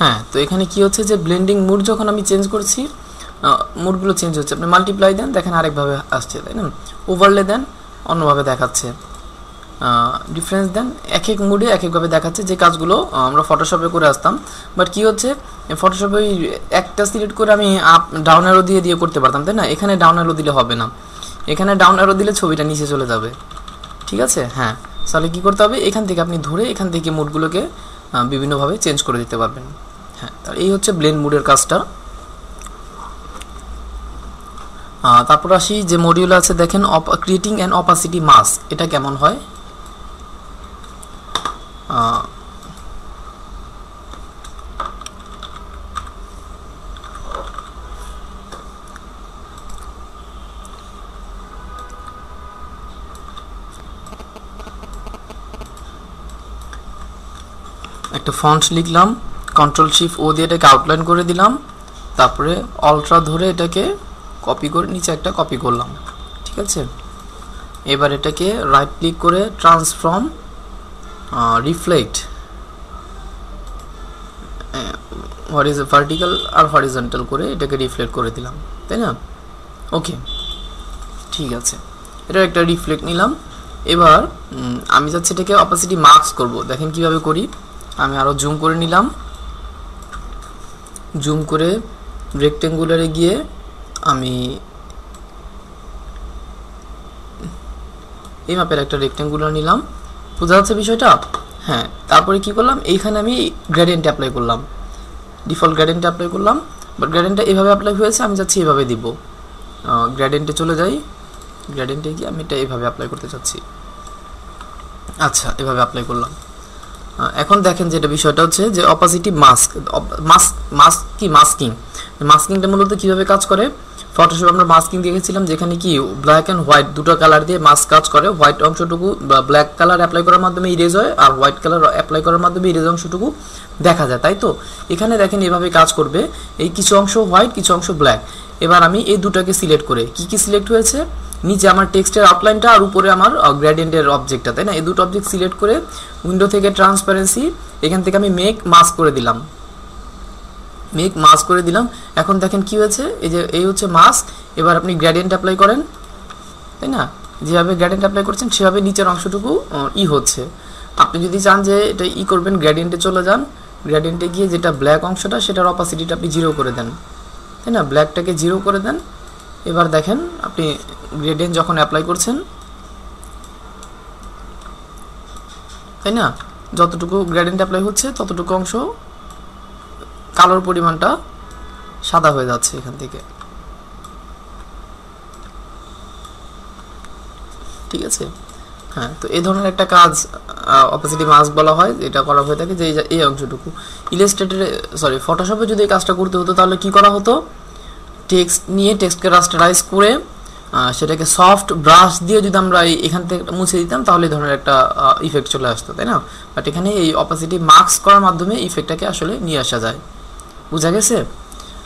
হ্যাঁ, তো এখানে কি হচ্ছে যে ব্লেন্ডিং মুড যখন আমি চেঞ্জ করছি, মুডগুলো চেঞ্জ হচ্ছে। আপনি মাল্টিপ্লাই দেন, দেখেন আরেকভাবে আসছে, তাই না? ওভারলে দেন, অন্যভাবে দেখাচ্ছে। ডিফারেন্স দেন, এক এক মুডে এক একভাবে দেখাচ্ছে, যে কাজগুলো আমরা ফটোশপে করে আসতাম। বাট কি হচ্ছে, ফটোশপে ওই একটা সিলেক্ট করে আমি আপ ডাউন অ্যারো দিয়ে করতে পারতাম, তাই না? এখানে ডাউন অ্যারো দিলে হবে না, এখানে ডাউন অ্যারো দিলে ছবিটা নিচে চলে যাবে। ঠিক আছে, হ্যাঁ, তাহলে কী করতে হবে, এখান থেকে আপনি ধরে এখান থেকে মুডগুলোকে বিভিন্নভাবে চেঞ্জ করে দিতে পারবেন। হ্যাঁ, তাহলে এই হচ্ছে ব্লেন্ড মুডের কাজটা। তারপর আসি যে মডিউল আছে, দেখেন ক্রিয়েটিং অ্যান অপাসিটি মাস্ক, এটা কেমন হয়। একটা ফন্ট লিখলাম, কন্ট্রোল শিফট ও দিয়ে এটাকে আউটলাইন করে দিলাম, তারপরে অল্ট্রা ধরে এটাকে কপি করে নিচে একটা কপি করলাম। ঠিক আছে, এবার এটাকে রাইট ক্লিক করে ট্রান্সফর্ম রিফ্লেক্ট ভার্টিক্যাল আর হরিজন্টাল করে এটাকে রিফ্লেক্ট করে দিলাম, তাই না? ওকে, ঠিক আছে, এটা একটা রিফ্লেক্ট নিলাম। এবার আমি যাচ্ছি এটাকে অপাসিটি মার্কস করব, দেখেন কিভাবে করি। আমি আরও জুম করে নিলাম, জুম করে রেক্টেঙ্গুলারে গিয়ে আমি এই মাপের একটা রেক্টেঙ্গুলার নিলাম, বোঝা যাচ্ছে বিষয়টা? হ্যাঁ, তারপরে কি করলাম, এইখানে আমি গ্রেডিয়েন্ট অ্যাপ্লাই করলাম, ডিফল্ট গ্রেডিয়েন্ট অ্যাপ্লাই করলাম। বাট গ্রেডিয়েন্টটা এভাবে অ্যাপ্লাই হয়েছে, আমি যাচ্ছি এভাবে দিব। গ্রেডিয়েন্টে চলে যাই, গ্রেডিয়েন্টে গিয়ে আমি এটা এইভাবে অ্যাপ্লাই করতে চাচ্ছি। আচ্ছা, এভাবে অ্যাপ্লাই করলাম। এখন দেখেন যেটা বিষয়টা হচ্ছে যে অপাসিটি মাস্কিংটা মূলত কীভাবে কাজ করে। ফটোশপ আমরা মাস্কিং দেখেছিলাম, যেখানে কি ব্ল্যাক অ্যান্ড হোয়াইট দুটো কালার দিয়ে মাস্ক কাজ করে। হোয়াইট অংশটুকু বা ব্ল্যাক কালার অ্যাপ্লাই করার মাধ্যমে ইরেজ হয়, আর হোয়াইট কালার অ্যাপ্লাই করার মাধ্যমে ইরেজ অংশটুকু দেখা যায়, তাই তো? এখানে দেখেন এভাবে কাজ করবে, এই কিছু অংশ হোয়াইট, কিছু অংশ ব্ল্যাক। এবার আমি এই দুটাকে সিলেক্ট করে, কি সিলেক্ট হয়েছে, নিচে আমার টেক্সটের আউটলাইনটা আর উপরে আমার গ্রেডিয়েন্টের অবজেক্টটা, তাই না? এই দুটো অবজেক্ট সিলেক্ট করে উইন্ডো থেকে ট্রান্সপারেন্সি, এখান থেকে আমি মেক মাস্ক করে দিলাম, এখন দেখেন কি হয়েছে, এই হচ্ছে মাস্ক। এবার আপনি গ্রেডিয়েন্ট অ্যাপ্লাই করেন, তাই না? যেভাবে গ্রেডিয়েন্ট অ্যাপ্লাই করছেন সেভাবে নিচের অংশটুকু হচ্ছে। আপনি যদি চান যে এটা করবেন, গ্রেডিয়েন্টে চলে যান, গ্রেডিয়েন্টে গিয়ে যেটা ব্ল্যাক অংশটা সেটার অপাসিটিটা আপনি 0 করে দেন, তাই না? ব্ল্যাকটাকে 0 করে দেন, এবার দেখেন আপনি গ্রেডিয়েন্ট যখন অ্যাপ্লাই করছেন, তাই না, যতটুকু গ্রেডিয়েন্ট অ্যাপ্লাই হচ্ছে ততটুকু অংশ কালোর পরিমাণটা সাদা হয়ে যাচ্ছে এখান থেকে, ঠিক আছে। হ্যাঁ, তো এই ধরনের একটা কাজ অপাসিটি মাস্ক বলা হয়, এটা করা হয়ে থাকে যে এই অংশটুকু। ইলাস্ট্রেটরে ফটোশপে যদি এই কাজটা করতে হতো তাহলে কি করা হতো, টেক্সট নিয়ে টেক্সটকে রাস্টারাইজ করে সেটাকে সফট ব্রাশ দিয়ে যদি আমরা এখান থেকে মুছে দিতাম তাহলে এই ধরনের একটা ইফেক্ট চলে আসতো, তাই না। বাট এখানে এই অপাসিটি মাস্ক করার মাধ্যমে ইফেক্টটাকে আসলে নিয়ে আসা যায়। বুঝা গেছে?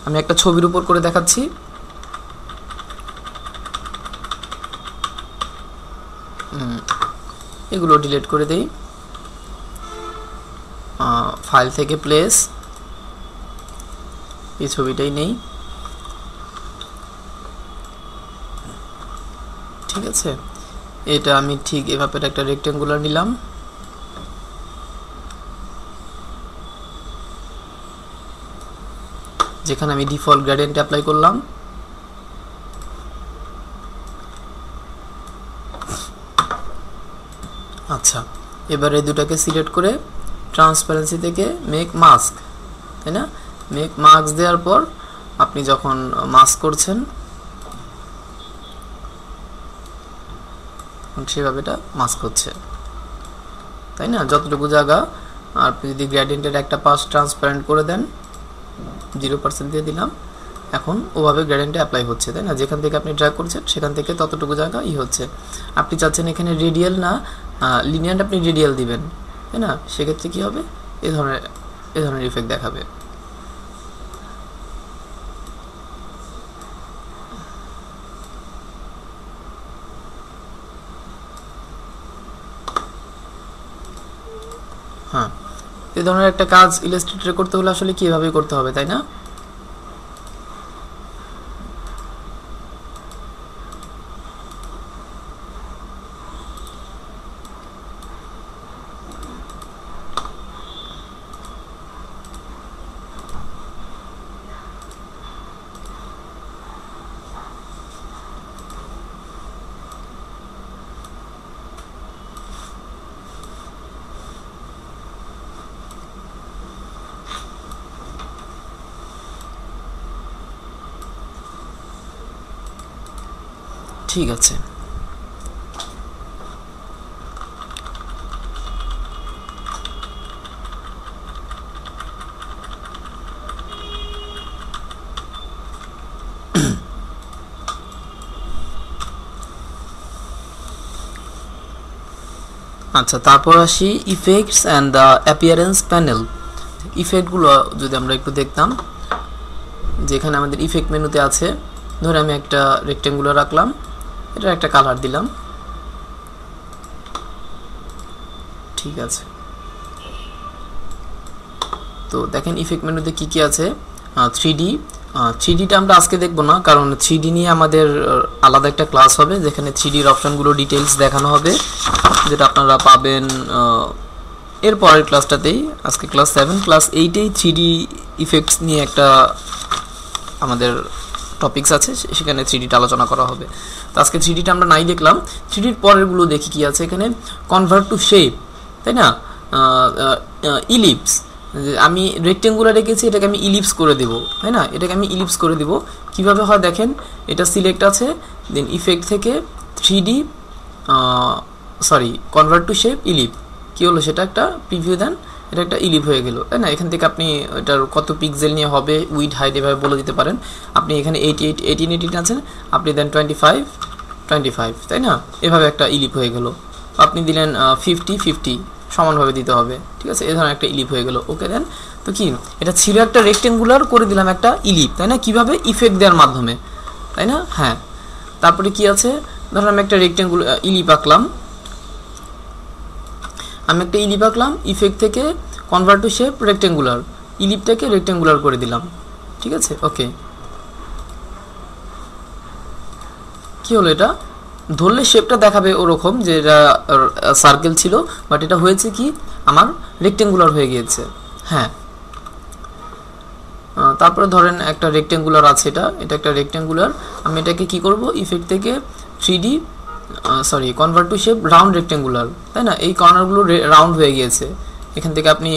আমি একটা ছবির উপর করে দেখাচ্ছি। এগুলো ডিলিট করে দেই, ফাইল থেকে প্লেস, এই ছবিটাই নেই, ঠিক আছে। এটা আমি ঠিক এভাবে একটা রেক্টেঙ্গুলার নিলাম, যেখানে আমি ডিফল্ট গ্রেডিয়েন্ট অ্যাপ্লাই করলাম। আচ্ছা, এবার এই দুটাকে সিলেক্ট করে ট্রান্সপারেন্সি থেকে মেক মাস্ক, তাই না, মেক মাস্ক দেওয়ার পর আপনি যখন মাস্ক করছেন সেভাবে এটা মাস্ক হচ্ছে, তাই না, যতটুকু জায়গা। আর আপনি যদি গ্রেডিয়েন্টের একটা পাশ ট্রান্সপারেন্ট করে দেন, 0% দিয়ে দিলাম, এখন ওভাবে গ্রেডিয়েন্টে অ্যাপ্লাই হচ্ছে, তাই না, যেখান থেকে আপনি ড্র্যাগ করছেন সেখান থেকে ততটুকু জায়গা হচ্ছে। আপনি চাচ্ছেন এখানে রেডিয়াল না লিনিয়ার, আপনি রেডিয়াল দিবেন, তাই না, সেক্ষেত্রে কী হবে, এ ধরনের ইফেক্ট দেখাবে। হ্যাঁ, এই ধরনের একটা কাজ ইলাস্ট্রেটরে করতে হলে আসলে কীভাবে করতে হবে, তাই না। ঠিক আছে, আচ্ছা, তারপর আসি effects and the appearance panel. ইফেক্টগুলো যদি আমরা একটু দেখতাম, যেখানে আমাদের ইফেক্ট মেনুতে আছে, ধরে আমি একটা রেক্টেঙ্গুলার রাখলাম, এটা একটা কালার দিলাম, ঠিক আছে। তো দেখেন ইফেক্ট মেনুতে কি কি আছে, 3D। 3Dটা আমরা আজকে দেখব না, কারণ 3D নিয়ে আমাদের আলাদা একটা ক্লাস হবে, যেখানে 3Dর অপশানগুলো ডিটেলস দেখানো হবে, যেটা আপনারা পাবেন এর পরের ক্লাসটাতেই। আজকে ক্লাস 7, ক্লাস 8-এই 3D ইফেক্টস নিয়ে একটা আমাদের টপিকস আছে, সেখানে 3Dটা আলোচনা করা হবে। তো আজকে 3Dটা আমরা নাই দেখলাম, 3Dর পরেরগুলো দেখি কি আছে। এখানে কনভার্ট টু শেপ, তাই না, ইলিপস, আমি রেক্টেঙ্গুলার রেখেছি, এটাকে আমি ইলিপস করে দেব, তাই না, এটাকে আমি ইলিপস করে দেব। কিভাবে হয় দেখেন, এটা সিলেক্ট আছে, দেন ইফেক্ট থেকে 3D কনভার্ট টু শেপ ইলিপ, কী হলো, সেটা একটা প্রিভিউ দেন, এটা একটা ইলিপ হয়ে গেল, তাই না। এখান থেকে আপনি এটার কত পিক্সেল নিয়ে হবে, উইড হাইট এভাবে বলে দিতে পারেন। আপনি এখানে 18 আছেন, আপনি দেন 25, তাই না, এভাবে একটা ইলিপ হয়ে গেল। আপনি দিলেন 50, সমানভাবে দিতে হবে, ঠিক আছে, এই ধরনের একটা ইলিপ হয়ে গেল। ওকে দেন, তো কি, এটা ছিল একটা রেক্টেঙ্গুলার, করে দিলাম একটা ইলিপ, তাই না, কিভাবে, ইফেক্ট দেওয়ার মাধ্যমে, তাই না। হ্যাঁ, তারপরে কি আছে, ধরুন আমি একটা রেক্টেঙ্গুলার ইলিপ আঁকলাম, ইফেক্ট থেকে কনভার্ট টু শেপ রেক্টেঙ্গুলার, ইলিপটাকে রেক্টেঙ্গুলার করে দিলাম, ঠিক আছে। ওকে, কি হলো, এটা ধরলে শেপটা দেখাবে ওরকম যে এটা সার্কেল ছিল, বাট এটা হয়েছে কি আমার রেক্টেঙ্গুলার হয়ে গিয়েছে। হ্যাঁ, তারপরে ধরেন একটা রেক্টেঙ্গুলার আছে, এটা একটা রেক্টেঙ্গুলার, আমি এটাকে কি করব, ইফেক্ট থেকে 3D convert to shape round rectangular, তাই না? এই কর্নারগুলো রাউন্ড হয়ে গিয়েছে, এখান থেকে আপনি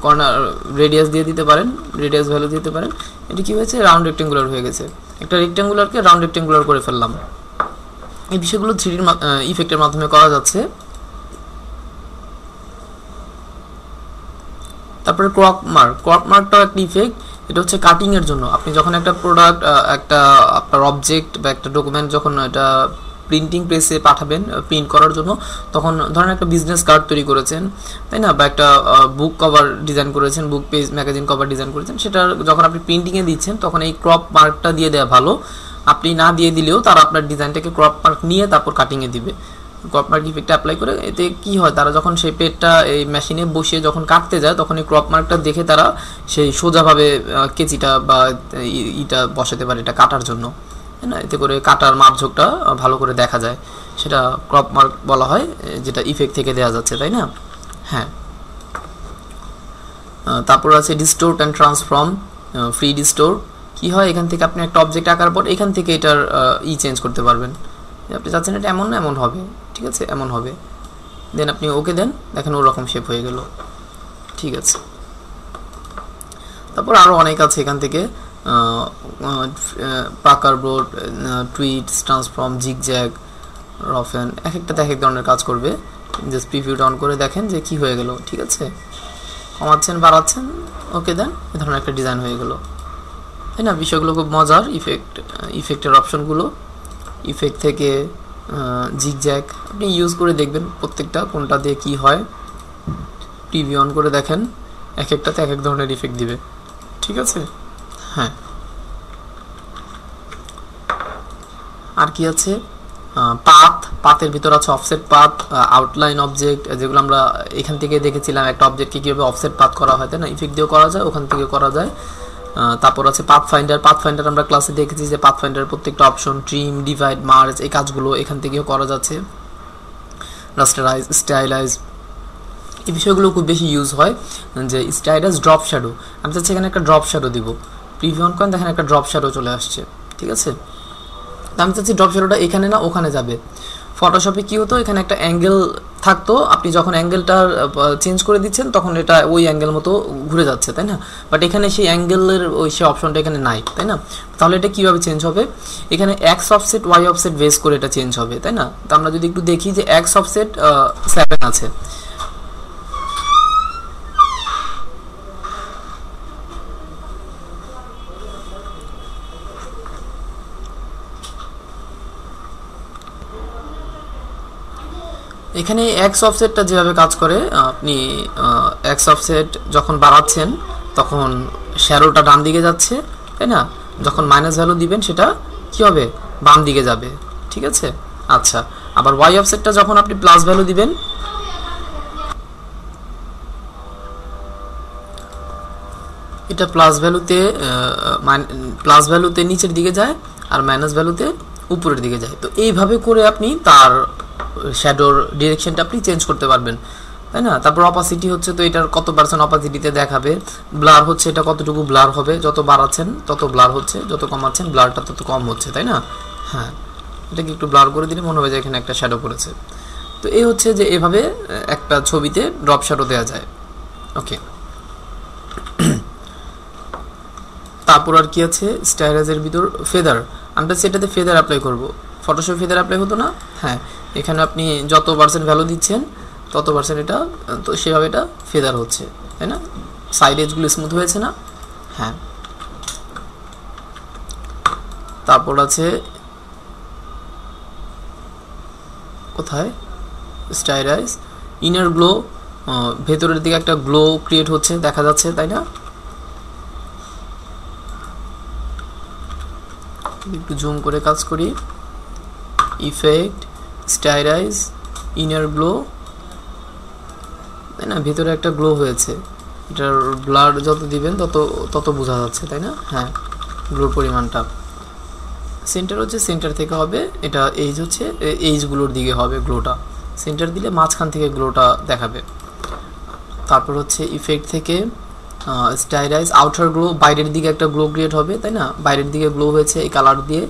কর্নার রেডিয়াস দিয়ে দিতে পারেন, রেডিয়াস ভ্যালু দিতে পারেন। এটি কি হয়েছে, রাউন্ড রেক্টেঙ্গুলার হয়ে গেছে, একটা রেক্টেঙ্গুলারকে রাউন্ড রেক্টেঙ্গুলার করে ফেললাম। এই বিষয়গুলো 3D ইফেক্টের মাধ্যমে করা যাচ্ছে। তারপরে ক্রপ মার্কটাও একটা ইফেক্ট, এটা হচ্ছে কাটিং এর জন্য। আপনি যখন একটা প্রোডাক্ট, একটা আপনার অবজেক্ট বা একটা ডকুমেন্ট যখন এটা প্রিন্টিং প্রেসে পাঠাবেন প্রিন্ট করার জন্য, তখন ধরেন একটা বিজনেস কার্ড তৈরি করেছেন, তাই না, বা একটা বুক কভার ডিজাইন করেছেন, বুক পেজ ম্যাগাজিন কভার ডিজাইন করেছেন, সেটা যখন আপনি প্রিন্টিংয়ে দিচ্ছেন তখন এই ক্রপ মার্কটা দিয়ে দেওয়া ভালো। আপনি না দিয়ে দিলেও তারা আপনার ডিজাইনটাকে ক্রপ মার্ক নিয়ে তারপর কাটিংয়ে দিবে। ক্রপ মার্ক ইফেক্টটা অ্যাপ্লাই করে, এতে কি হয়, তারা যখন সেই পেজটা এই মেশিনে বসিয়ে যখন কাটতে যায় তখন এই ক্রপ মার্কটা দেখে তারা সেই সোজাভাবে কেচিটা বা ইটা বসাতে পারে এটা কাটার জন্য, তাই না? এতে করে কাটার মাপঝোঁকটা ভালো করে দেখা যায়, সেটা ক্রপ মার্ক বলা হয়, যেটা ইফেক্ট থেকে দেওয়া যাচ্ছে, তাই না? হ্যাঁ। তারপর আছে ডিস্টোর্ট অ্যান্ড ট্রান্সফর্ম। ফ্রি ডিস্টোর্ট কি হয়, এখান থেকে আপনি একটা অবজেক্ট আঁকার পর এখান থেকে এটার চেঞ্জ করতে পারবেন। আপনি চাচ্ছেন এটা এমন না এমন হবে, ঠিক আছে, এমন হবে, দেন আপনি ওকে দেন, দেখেন ওরকম শেপ হয়ে গেল, ঠিক আছে। তারপর আরও অনেক আছে এখান থেকে, পাকার বোর্ড, টুইটস, ট্রান্সফর্ম, জিগজ্যাগ, রফেন, এক একটাতে এক এক ধরনের কাজ করবে। জাস্ট প্রিভিউটা অন করে দেখেন যে কি হয়ে গেল, ঠিক আছে, কমাচ্ছেন বাড়াচ্ছেন, ওকে দেন, এ ধরনের একটা ডিজাইন হয়ে গেল, তাই না? বিষয়গুলো খুব মজার। ইফেক্টের অপশনগুলো, ইফেক্ট থেকে জিগজ্যাগ আপনি ইউজ করে দেখবেন প্রত্যেকটা কোনটা দিয়ে কি হয়, প্রিভিউ অন করে দেখেন, এক একটাতে এক এক ধরনের ইফেক্ট দিবে, ঠিক আছে। হ্যাঁ, আর কি আছে, পাথের ভিতর আছে অফসেট পাথ, আউটলাইন অবজেক্ট, যেগুলো আমরা এখান থেকে দেখেছিলাম একটা অবজেক্টকে কীভাবে অফসেট পাথ করা হয়, তাই না? ইফেক্ট দিয়েও করা যায়, ওখান থেকে করা যায়। তারপর আছে পাথফাইন্ডার আমরা ক্লাসে দেখেছি যে পাথফাইন্ডারের প্রত্যেকটা অপশন, ট্রিম, ডিভাইড, মার্জ, এই কাজগুলো এখান থেকেও করা যাচ্ছে। রাস্টারাইজ, স্টাইলাইজ, এই বিষয়গুলো খুব বেশি ইউজ হয়। যে স্টাইলাইজ, ড্রপ শ্যাডো, আমি চাচ্ছি এখানে একটা ড্রপ শ্যাডো দিব, প্রিভিউ অন করেন, দেখেন একটা ড্রপ শ্যাডো চলে আসছে, ঠিক আছে। আমি চাচ্ছি ড্রপ শ্যাডোটা এখানে না ওখানে যাবে। ফটোশপে কি হতো, এখানে একটা অ্যাঙ্গেল থাকতো, আপনি যখন অ্যাঙ্গেলটা চেঞ্জ করে দিচ্ছেন তখন এটা ওই অ্যাঙ্গেল মতো ঘুরে যাচ্ছে, তাই না? বাট এখানে সেই অ্যাঙ্গেলের সেই অপশনটা এখানে নাই, তাই না? তাহলে এটা কীভাবে চেঞ্জ হবে, এখানে X offset, Y offset base করে এটা চেঞ্জ হবে, তাই না? তো আমরা যদি একটু দেখি যে এক্স অফসেট 7 আছে, এখানে এক্স অফসেটটা যেভাবে কাজ করে, আপনি এক্স অফসেট যখন বাড়াচ্ছেন তখন শ্যাডোটা ডান দিকে যাচ্ছে, তাই না? যখন মাইনাস ভ্যালু দিবেন সেটা কি হবে, বাম দিকে যাবে, ঠিক আছে। আচ্ছা, আবার ওয়াই অফসেটটা যখন আপনি প্লাস ভ্যালু দিবেন, এটা প্লাস ভ্যালুতে নিচের দিকে যায় আর মাইনাস ভ্যালুতে উপরের দিকে যায়। তো এইভাবে করে আপনি তার শ্যাডোর ডিরেকশনটা আপনি চেঞ্জ করতে পারবেন, তাই না? তারপর অপাসিটি হচ্ছে, তো এটার কত পার্সেন্ট অপাসিটিতে দেখাবে। ব্লার হচ্ছে, এটা কতটুকু ব্লার হবে, যত বাড়াচ্ছেন তত ব্লার হচ্ছে, যত কমাচ্ছেন ব্লারটা তত কম হচ্ছে, তাই না? হ্যাঁ, এটাকে একটু ব্লার করে দিলে মনে হবে যে এখানে একটা শ্যাডো পড়েছে। তো এই হচ্ছে যে এভাবে একটা ছবিতে ড্রপ শ্যাডো দেওয়া যায়, ওকে। তারপর আর কি আছে, স্টাইলাইজের ভিতর ফেদার, আমরা সেটাতে ফেদার অ্যাপ্লাই করব। ফটোশপ ফেদার অ্যাপ্লাই হতো না? হ্যাঁ, এখানে আপনি যত পার্সেন্ট ভ্যালু দিচ্ছেন তত পার্সেন্ট এটা, তো সেভাবে এটা ফেদার হচ্ছে, তাই না? সাইড এজগুলো স্মুথ হয়েছে না? হ্যাঁ। তারপর আছে কোথায়, স্টাইলাইজ, ইনার গ্লো, ভেতরের দিকে একটা গ্লো ক্রিয়েট হচ্ছে, দেখা যাচ্ছে, তাই না? একটু জুম করে কাজ করি, ইফেক্ট, স্টাইলাইজ, ইনার গ্লো, তাই না? ভেতরে একটা গ্লো হয়েছে, এটার ব্লার যত দিবেন তত তত বোঝা যাচ্ছে, তাই না? হ্যাঁ, গ্লোর পরিমাণটা। সেন্টার হচ্ছে, সেন্টার থেকে হবে এটা, এইজ হচ্ছে এইজগুলোর দিকে হবে গ্লোটা, সেন্টার দিলে মাঝখান থেকে গ্লোটা দেখাবে। তারপর হচ্ছে ইফেক্ট থেকে স্টাইলাইজ আউটার গ্লো, বাইরের দিকে একটা গ্লো ক্রিয়েট হবে, তাই না? বাইরের দিকে গ্লো হয়েছে এই কালার দিয়ে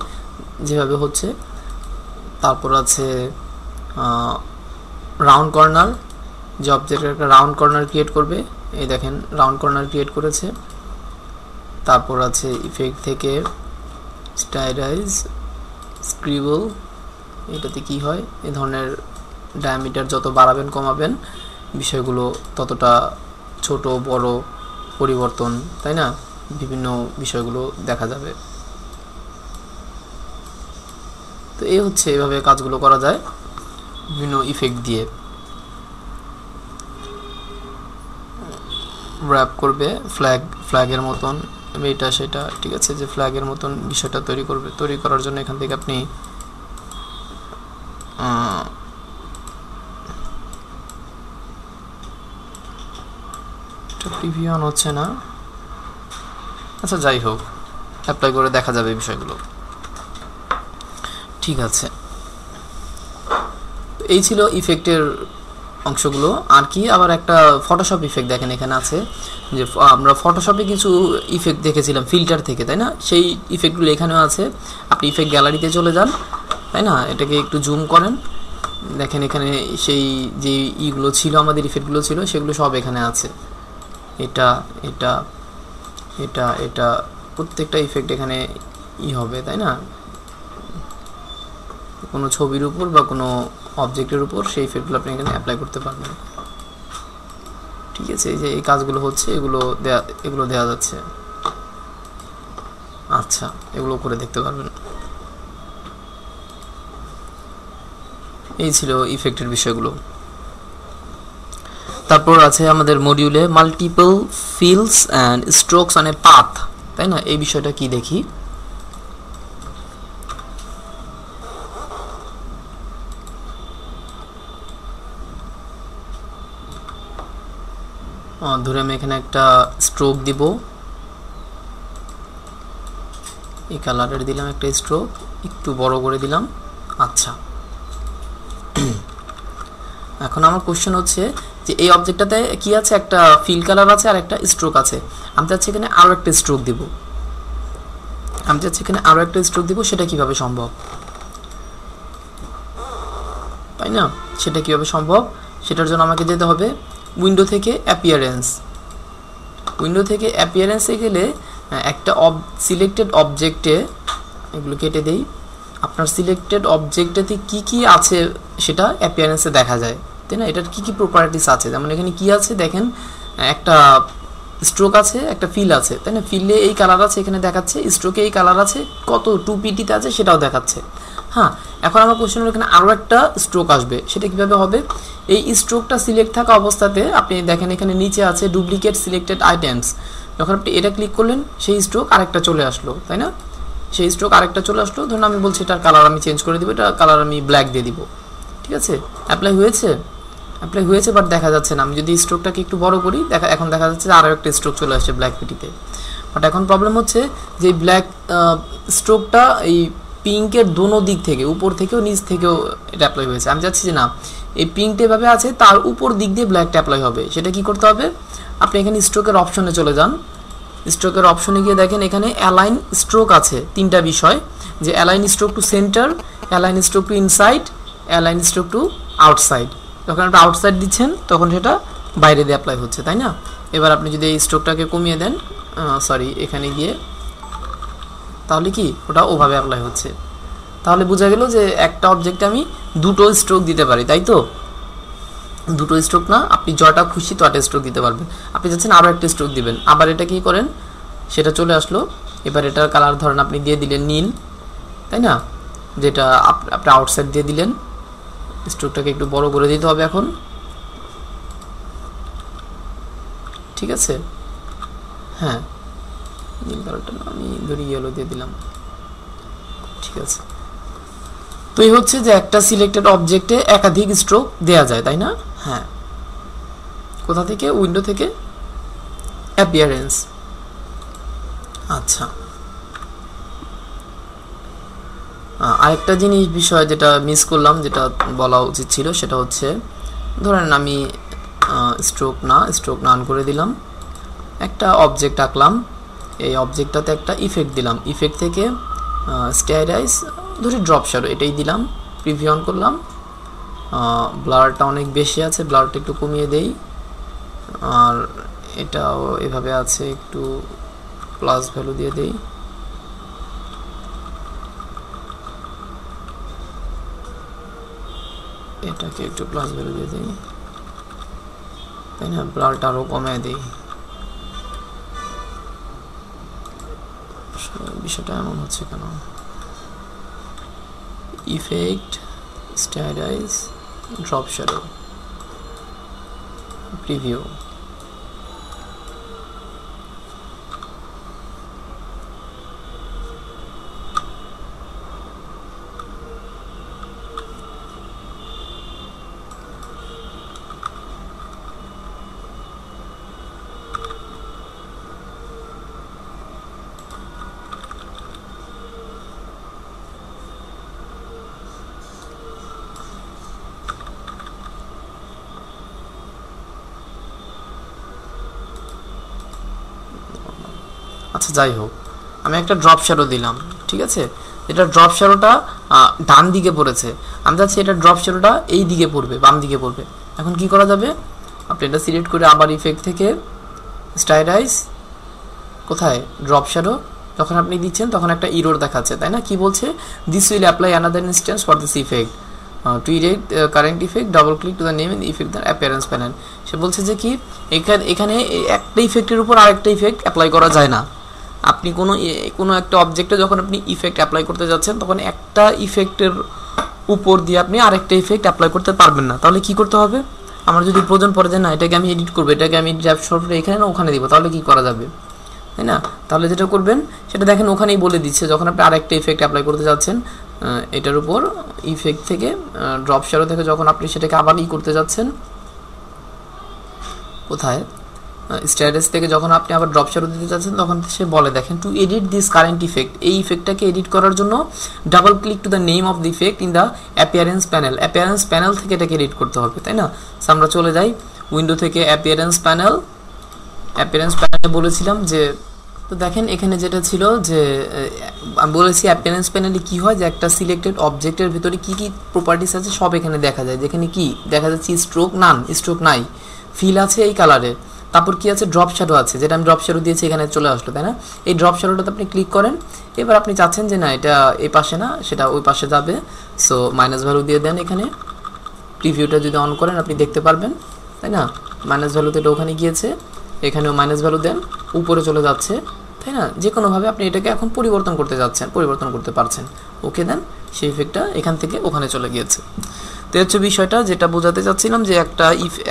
যেভাবে হচ্ছে। তারপর আছে রাউন্ড কর্নার, যে অবজেক্টের একটা রাউন্ড কর্নার ক্রিয়েট করবে, এই দেখেন রাউন্ড কর্নার ক্রিয়েট করেছে। তারপর আছে ইফেক্ট থেকে স্টাইলাইজ স্ক্রিবল, এটাতে কি হয়, এই ধরনের ডায়ামিটার যত বাড়াবেন কমাবেন বিষয়গুলো ততটা ছোট বড় পরিবর্তন, তাই না, বিভিন্ন বিষয়গুলো দেখা যাবে। তো এই হচ্ছে এভাবে কাজগুলো করা যায় বিভিন্ন ইফেক্ট দিয়ে। র্যাপ করবে ফ্ল্যাগের মতন, এটা সেটা, ঠিক আছে, যে ফ্ল্যাগের মতন বিষয়টা তৈরি করার জন্য এখান থেকে আপনি প্রিভিউ অন হচ্ছে না, আচ্ছা যাই হোক, অ্যাপ্লাই করে দেখা যাবে বিষয়গুলো, ঠিক আছে। এই ছিল ইফেক্টের অংশগুলো। আর কি, আবার একটা ফটোশপ ইফেক্ট দেখেন এখানে আছে, যে আমরা ফটোশপে কিছু ইফেক্ট দেখেছিলাম ফিল্টার থেকে, তাই না, সেই ইফেক্টগুলো এখানেও আছে। আপনি ইফেক্ট গ্যালারিতে চলে যান, তাই না, এটাকে একটু জুম করেন, দেখেন এখানে সেই যে ইগুলো ছিল, আমাদের ইফেক্টগুলো ছিল সেগুলো সব এখানে আছে। এটা এটা এটা এটা প্রত্যেকটা ইফেক্ট এখানে হবে, তাই না, কোনো ছবির উপর বা কোনো অবজেক্টের উপর সেই ইফেক্টগুলো আপনি এখানে অ্যাপ্লাই করতে পারবেন, ঠিক আছে। এই যে এই কাজগুলো হচ্ছে এগুলো দেওয়া যাচ্ছে, আচ্ছা এগুলো করে দেখতে পারবেন। এই ছিল ইফেক্টের বিষয়গুলো। তারপর আছে আমাদের মডিউলে multiple feels and strokes on a path, তাই না, এই বিষয়টা কি দেখি। ধরে আমি এখানে একটা স্ট্রোক দিব, এই কালারের দিলাম একটা স্ট্রোক, একটু বড় করে দিলাম, আচ্ছা। এখন আমার কোশ্চেন হচ্ছে যে এই অবজেক্টটাতে কি আছে, একটা ফিল কালার আছে আর একটা স্ট্রোক আছে, আমি চাচ্ছি এখানে আরও একটা স্ট্রোক দিব, সেটা কিভাবে সম্ভব, তাই না, সেটা কিভাবে সম্ভব, সেটার জন্য আমাকে যেতে হবে উইন্ডো থেকে অ্যাপিয়ারেন্সে গেলে একটা সিলেক্টেড অবজেক্টে, এগুলো কেটে দেই, আপনার সিলেক্টেড অবজেক্টেতে কি কি আছে সেটা অ্যাপিয়ারেন্সে দেখা যায়, তাই না, এটার কি কি প্রপার্টিস আছে, যেমন এখানে কি আছে দেখেন, একটা স্ট্রোক আছে, একটা ফিল আছে, তাই না, ফিলে এই কালার আছে এখানে দেখাচ্ছে, স্ট্রোকে এই কালার আছে, কত 2pt আছে সেটাও দেখাচ্ছে। হ্যাঁ, এখন আমার কোশ্চেন হলো এখানে আরও একটা স্ট্রোক আসবে, সেটা কিভাবে হবে, এই স্ট্রোকটা সিলেক্ট থাকা অবস্থাতে আপনি দেখেন এখানে নিচে আছে ডুপ্লিকেট সিলেক্টেড আইটেমস, যখন আপনি এটা ক্লিক করলেন সেই স্ট্রোক আরেকটা চলে আসলো, তাই না, সেই স্ট্রোক আরেকটা চলে আসলো, ধরুন আমি বলছি এটার কালার আমি চেঞ্জ করে দিব, এটা কালার আমি ব্ল্যাক দিয়ে দিব, ঠিক আছে। অ্যাপ্লাই হয়েছে বাট দেখা যাচ্ছে না। আমি যদি স্ট্রোকটাকে একটু বড় করি, এখন দেখা যাচ্ছে আরও একটা স্ট্রোক চলে আসছে ব্ল্যাক পিটিতে, বাট এখন প্রবলেম হচ্ছে যে ব্ল্যাক স্ট্রোকটা এই পিঙ্কের দোনো দিক থেকে, উপর থেকেও নিচ থেকেও এটা অ্যাপ্লাই হয়েছে। আমি চাচ্ছি যে না, এই পিঙ্কটা এভাবে আছে, তার উপর দিক দিয়ে ব্ল্যাকটা অ্যাপ্লাই হবে, সেটা কি করতে হবে, আপনি এখানে স্ট্রোকের অপশনে চলে যান, স্ট্রোকের অপশনে গিয়ে দেখেন এখানে অ্যালাইন স্ট্রোক আছে, তিনটা বিষয়, যে align stroke to centre, align stroke to inside, align stroke to outside. যখন আপনি আউটসাইড দিচ্ছেন তখন সেটা বাইরে দিয়ে অ্যাপ্লাই হচ্ছে, তাই না। এবার আপনি যদি এই স্ট্রোকটাকে কমিয়ে দেন, এখানে গিয়ে, তাহলে কি ওটা ওভাবে অ্যাপ্লাই হচ্ছে, তাহলে বোঝা গেল যে একটা অবজেক্টে আমি দুটো স্ট্রোক দিতে পারি, তাই তো, দুটো স্ট্রোক না, আপনি যটা খুশি তটা স্ট্রোক দিতে পারবেন। আপনি চাচ্ছেন আরও একটা স্ট্রোক দিবেন, আবার এটা কি করেন, সেটা চলে আসলো, এবার এটার কালার ধরেন আপনি দিয়ে দিলেন নীল, তাই না, যেটা আপনি আউটসাইড দিয়ে দিলেন, স্ট্রোকটাকে একটু বড় করে দিতে হবে এখন, ঠিক আছে। হ্যাঁ, নীল কালারটা আমি ধরি ইয়েলো দিয়ে দিলাম, ঠিক আছে। তো এই হচ্ছে যে একটা সিলেক্টেড অবজেক্টে একাধিক স্ট্রোক দেয়া যায়, তাই না। হ্যাঁ, কোথা থেকে, উইন্ডো থেকে অ্যাপিয়ারেন্স, আচ্ছা। আরেকটা বিষয় যেটা মিস করলাম, যেটা বলা উচিত ছিল, সেটা হচ্ছে ধরেন আমি স্ট্রোক নান করে দিলাম, একটা অবজেক্ট আঁকলাম, এই অবজেক্টটাতে একটা ইফেক্ট দিলাম, ইফেক্ট থেকে স্টাইলাইজ ধরি ড্রপ শ্যাডো এটাই দিলাম, প্রিভিউ অন করলাম। ব্লারটা অনেক বেশি আছে, ব্লারটা একটু কমিয়ে দেই, আর এটাও এভাবে আছে, একটু প্লাস ভ্যালু দিয়ে দেই। এটাকে একটু প্লাস ভ্যালু দিয়ে দিই, তাই না? ব্লারটা আরও কমিয়ে দিই। বিষয়টা এমন হচ্ছে কেন? Effect, stylise, drop shadow, preview. আচ্ছা যাই হোক, আমি একটা ড্রপ শ্যাডো দিলাম, ঠিক আছে? এটা ড্রপ শ্যাডোটা ডান দিকে পড়েছে, আমি চাচ্ছি এটা ড্রপ শ্যাডোটা এই দিকে পড়বে, বাম দিকে পড়বে। এখন কি করা যাবে? আপনি এটা সিলেক্ট করে আবার ইফেক্ট থেকে স্টাইলাইজ, কোথায় ড্রপ শ্যাডো, যখন আপনি দিচ্ছেন তখন একটা ইরোর দেখাচ্ছে, তাই না? কি বলছে? This will apply another instance for this effect to erect current effect, double click to the name in effect the appearance panel. সে বলছে যে কি এখানে একটা ইফেক্টের উপর আরেকটা ইফেক্ট অ্যাপ্লাই করা যায় না। আপনি কোনো একটা অবজেক্টে যখন আপনি ইফেক্ট অ্যাপ্লাই করতে যাচ্ছেন তখন একটা ইফেক্টের উপর দিয়ে আপনি আরেকটা ইফেক্ট অ্যাপ্লাই করতে পারবেন না। তাহলে কি করতে হবে? আমার যদি প্রয়োজন পড়ে যে না এটাকে আমি এডিট করবো, এটাকে আমি ড্রাফট সফটওয়্যার এখানে না ওখানে দিব, তাহলে কি করা যাবে, তাই না? তাহলে যেটা করবেন সেটা দেখেন ওখানেই বলে দিচ্ছে, যখন আপনি আরেকটা ইফেক্ট অ্যাপ্লাই করতে যাচ্ছেন এটার উপর ইফেক্ট থেকে ড্রপ শ্যাডো থেকে যখন আপনি সেটাকে আবার করতে যাচ্ছেন, কোথায় স্ট্যাটাস থেকে যখন আপনি আবার ড্রপ শ্যাডো দিতে যাচ্ছেন তখন সে বলে দেখেন two edit this current effect, এই ইফেক্টটাকে এডিট করার জন্য double click to the name of the effect in the appearance panel, appearance panel থেকে এটাকে এডিট করতে হবে, তাই না? সো আমরা চলে যাই উইন্ডো থেকে অ্যাপিয়ারেন্স প্যানেল, অ্যাপিয়ারেন্স প্যানেলে বলেছিলাম যে, তো দেখেন এখানে যেটা ছিল যে আমি বলেছি অ্যাপিয়ারেন্স প্যানেলে কী হয় যে একটা সিলেক্টেড অবজেক্টের ভিতরে কী কী প্রপার্টিস আছে সব এখানে দেখা যায়, যেখানে কি দেখা যাচ্ছে স্ট্রোক স্ট্রোক নাই, ফিল আছে এই কালারে, তারপর কি আছে ড্রপ শ্যাডো আছে, যেটা আমি ড্রপ শ্যাডো দিয়েছি এখানে চলে আসলো, তাই না? এই ড্রপ শ্যাডোটাতে আপনি ক্লিক করেন, এবার আপনি চাচ্ছেন যে না এটা এই পাশে না সেটা ওই পাশে যাবে, সো মাইনাস ভ্যালু দিয়ে দেন। এখানে প্রিভিউটা যদি অন করেন আপনি দেখতে পারবেন, তাই না? মাইনাস ভ্যালুতে এটা ওখানে গিয়েছে, এখানেও মাইনাস ভ্যালু দেন, উপরে চলে যাচ্ছে, তাই না? যে কোনোভাবে আপনি এটাকে এখন পরিবর্তন করতে পারছেন, ওকে দেন, সেই ইফেক্টটা এখান থেকে ওখানে চলে গিয়েছে। তো হচ্ছে বিষয়টা যেটা বোঝাতে চাচ্ছিলাম যে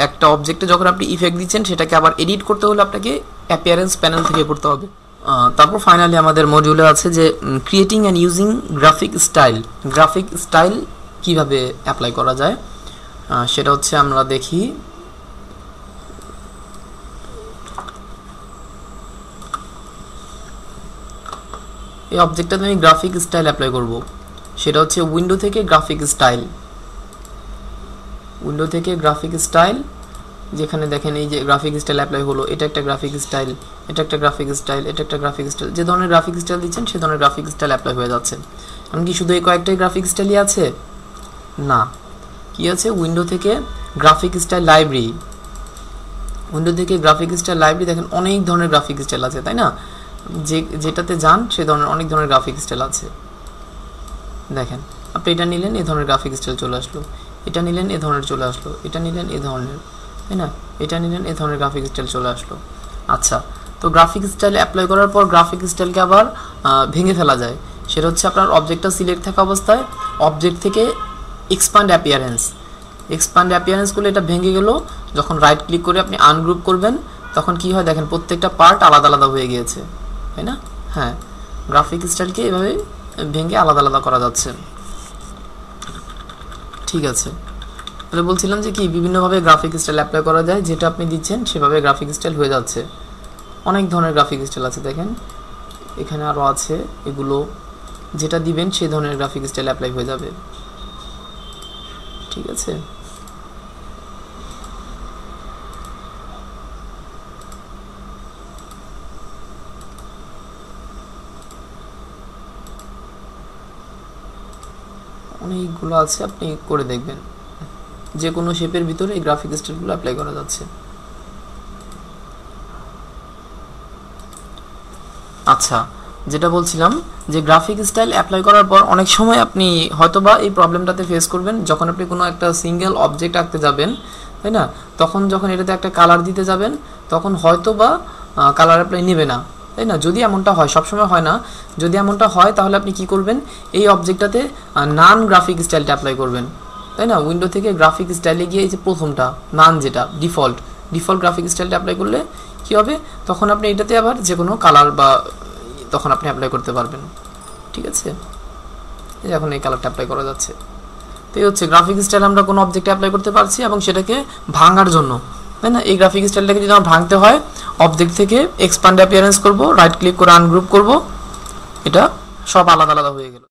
একটা অবজেক্টে যখন আপনি ইফেক্ট দিচ্ছেন সেটাকে আবার এডিট করতে হলে আপনাকে অ্যাপিয়ারেন্স প্যানেল থেকে করতে হবে। তারপর ফাইনালি আমাদের মডিউলে আছে যে creating and using graphic style কীভাবে অ্যাপ্লাই করা যায়, সেটা হচ্ছে আমরা দেখি। এই অবজেক্টটাতে আমি গ্রাফিক স্টাইল অ্যাপ্লাই করব, সেটা হচ্ছে উইন্ডো থেকে গ্রাফিক স্টাইল, যেখানে দেখেন এই যে গ্রাফিক স্টাইল অ্যাপ্লাই হলো, এটা একটা গ্রাফিক স্টাইল, এটা একটা গ্রাফিক স্টাইল, এটা একটা গ্রাফিক স্টাইল, যে ধরনের গ্রাফিক স্টাইল দিচ্ছেন সে ধরনের গ্রাফিক স্টাইল অ্যাপ্লাই হয়ে যাচ্ছে। এমনকি শুধু এই কয়েকটাই গ্রাফিক স্টাইলই আছে না, কি আছে উইন্ডো থেকে গ্রাফিক স্টাইল লাইব্রেরি, দেখেন অনেক ধরনের গ্রাফিক স্টাইল আছে, তাই না? যেটাতে যান সে ধরনের অনেক ধরনের গ্রাফিক স্টাইল আছে। দেখেন আপনি এটা নিলেন এই ধরনের গ্রাফিক স্টাইল চলে আসলো, এটা নিলেন এ ধরনের চলে আসলো, এটা নিলেন এ ধরনের, তাই না? এটা নিলেন এ ধরনের গ্রাফিক স্টাইল চলে আসলো। আচ্ছা, তো গ্রাফিক স্টাইল অ্যাপ্লাই করার পর গ্রাফিক স্টাইলকে আবার ভেঙে ফেলা যায়, সেটা হচ্ছে আপনার অবজেক্টটা সিলেক্ট থাকা অবস্থায় অবজেক্ট থেকে এক্সপান্ড অ্যাপিয়ারেন্স করলে এটা ভেঙে গেল, যখন রাইট ক্লিক করে আপনি আনগ্রুপ করবেন তখন কি হয় দেখেন প্রত্যেকটা পার্ট আলাদা আলাদা হয়ে গিয়েছে, তাই না? হ্যাঁ, গ্রাফিক স্টাইলকে এভাবে ভেঙে আলাদা আলাদা করা যাচ্ছে। ঠিক আছে, তাহলে বলছিলাম যে কি বিভিন্নভাবে গ্রাফিক স্টাইল অ্যাপ্লাই করা যায়, যেটা আপনি দিচ্ছেন সেভাবে গ্রাফিক স্টাইল হয়ে যাচ্ছে। অনেক ধরনের গ্রাফিক স্টাইল আছে, দেখেন এখানে আরও আছে, এগুলো যেটা দিবেন সেই ধরনের গ্রাফিক স্টাইল অ্যাপ্লাই হয়ে যাবে। ঠিক আছে, অনেকগুলো আছে, আপনি করে দেখবেন যে কোনো শেপের ভিতরে এই গ্রাফিক স্টাইলগুলো অ্যাপ্লাই করা যাচ্ছে। আচ্ছা, যেটা বলছিলাম যে গ্রাফিক স্টাইল অ্যাপ্লাই করার পর অনেক সময় আপনি হয়তোবা এই প্রবলেমটাতে ফেস করবেন, যখন আপনি কোনো একটা সিঙ্গেল অবজেক্ট আঁকতে যাবেন, তাই না, তখন যখন এটাতে একটা কালার দিতে যাবেন তখন হয়তোবা কালার অ্যাপ্লাই নেবে না, তাই না। যদি এমনটা হয়, সবসময় হয় না, যদি এমনটা হয় তাহলে আপনি কি করবেন, এই অবজেক্টটাতে নান গ্রাফিক স্টাইলটা অ্যাপ্লাই করবেন, তাই না। উইন্ডো থেকে গ্রাফিক স্টাইলে গিয়ে এই যে প্রথমটা নান, যেটা ডিফল্ট গ্রাফিক স্টাইলটা অ্যাপ্লাই করলে কি হবে, তখন আপনি এটাতে আবার যে কোনো কালার বা তখন আপনি অ্যাপ্লাই করতে পারবেন। ঠিক আছে, এই এখন এই কালারটা অ্যাপ্লাই করা যাচ্ছে। তো এই হচ্ছে গ্রাফিক স্টাইল, আমরা কোনো অবজেক্টে অ্যাপ্লাই করতে পারছি এবং সেটাকে ভাঙার জন্য, তাই না। এই গ্রাফিক স্টাইলটাকে যদি আমার ভাঙতে হয়, অবজেক্ট থেকে এক্সপ্যান্ড অ্যাপিয়ারেন্স করব, রাইট ক্লিক করে আনগ্রুপ করব, এটা সব আলাদা আলাদা হয়ে গেল।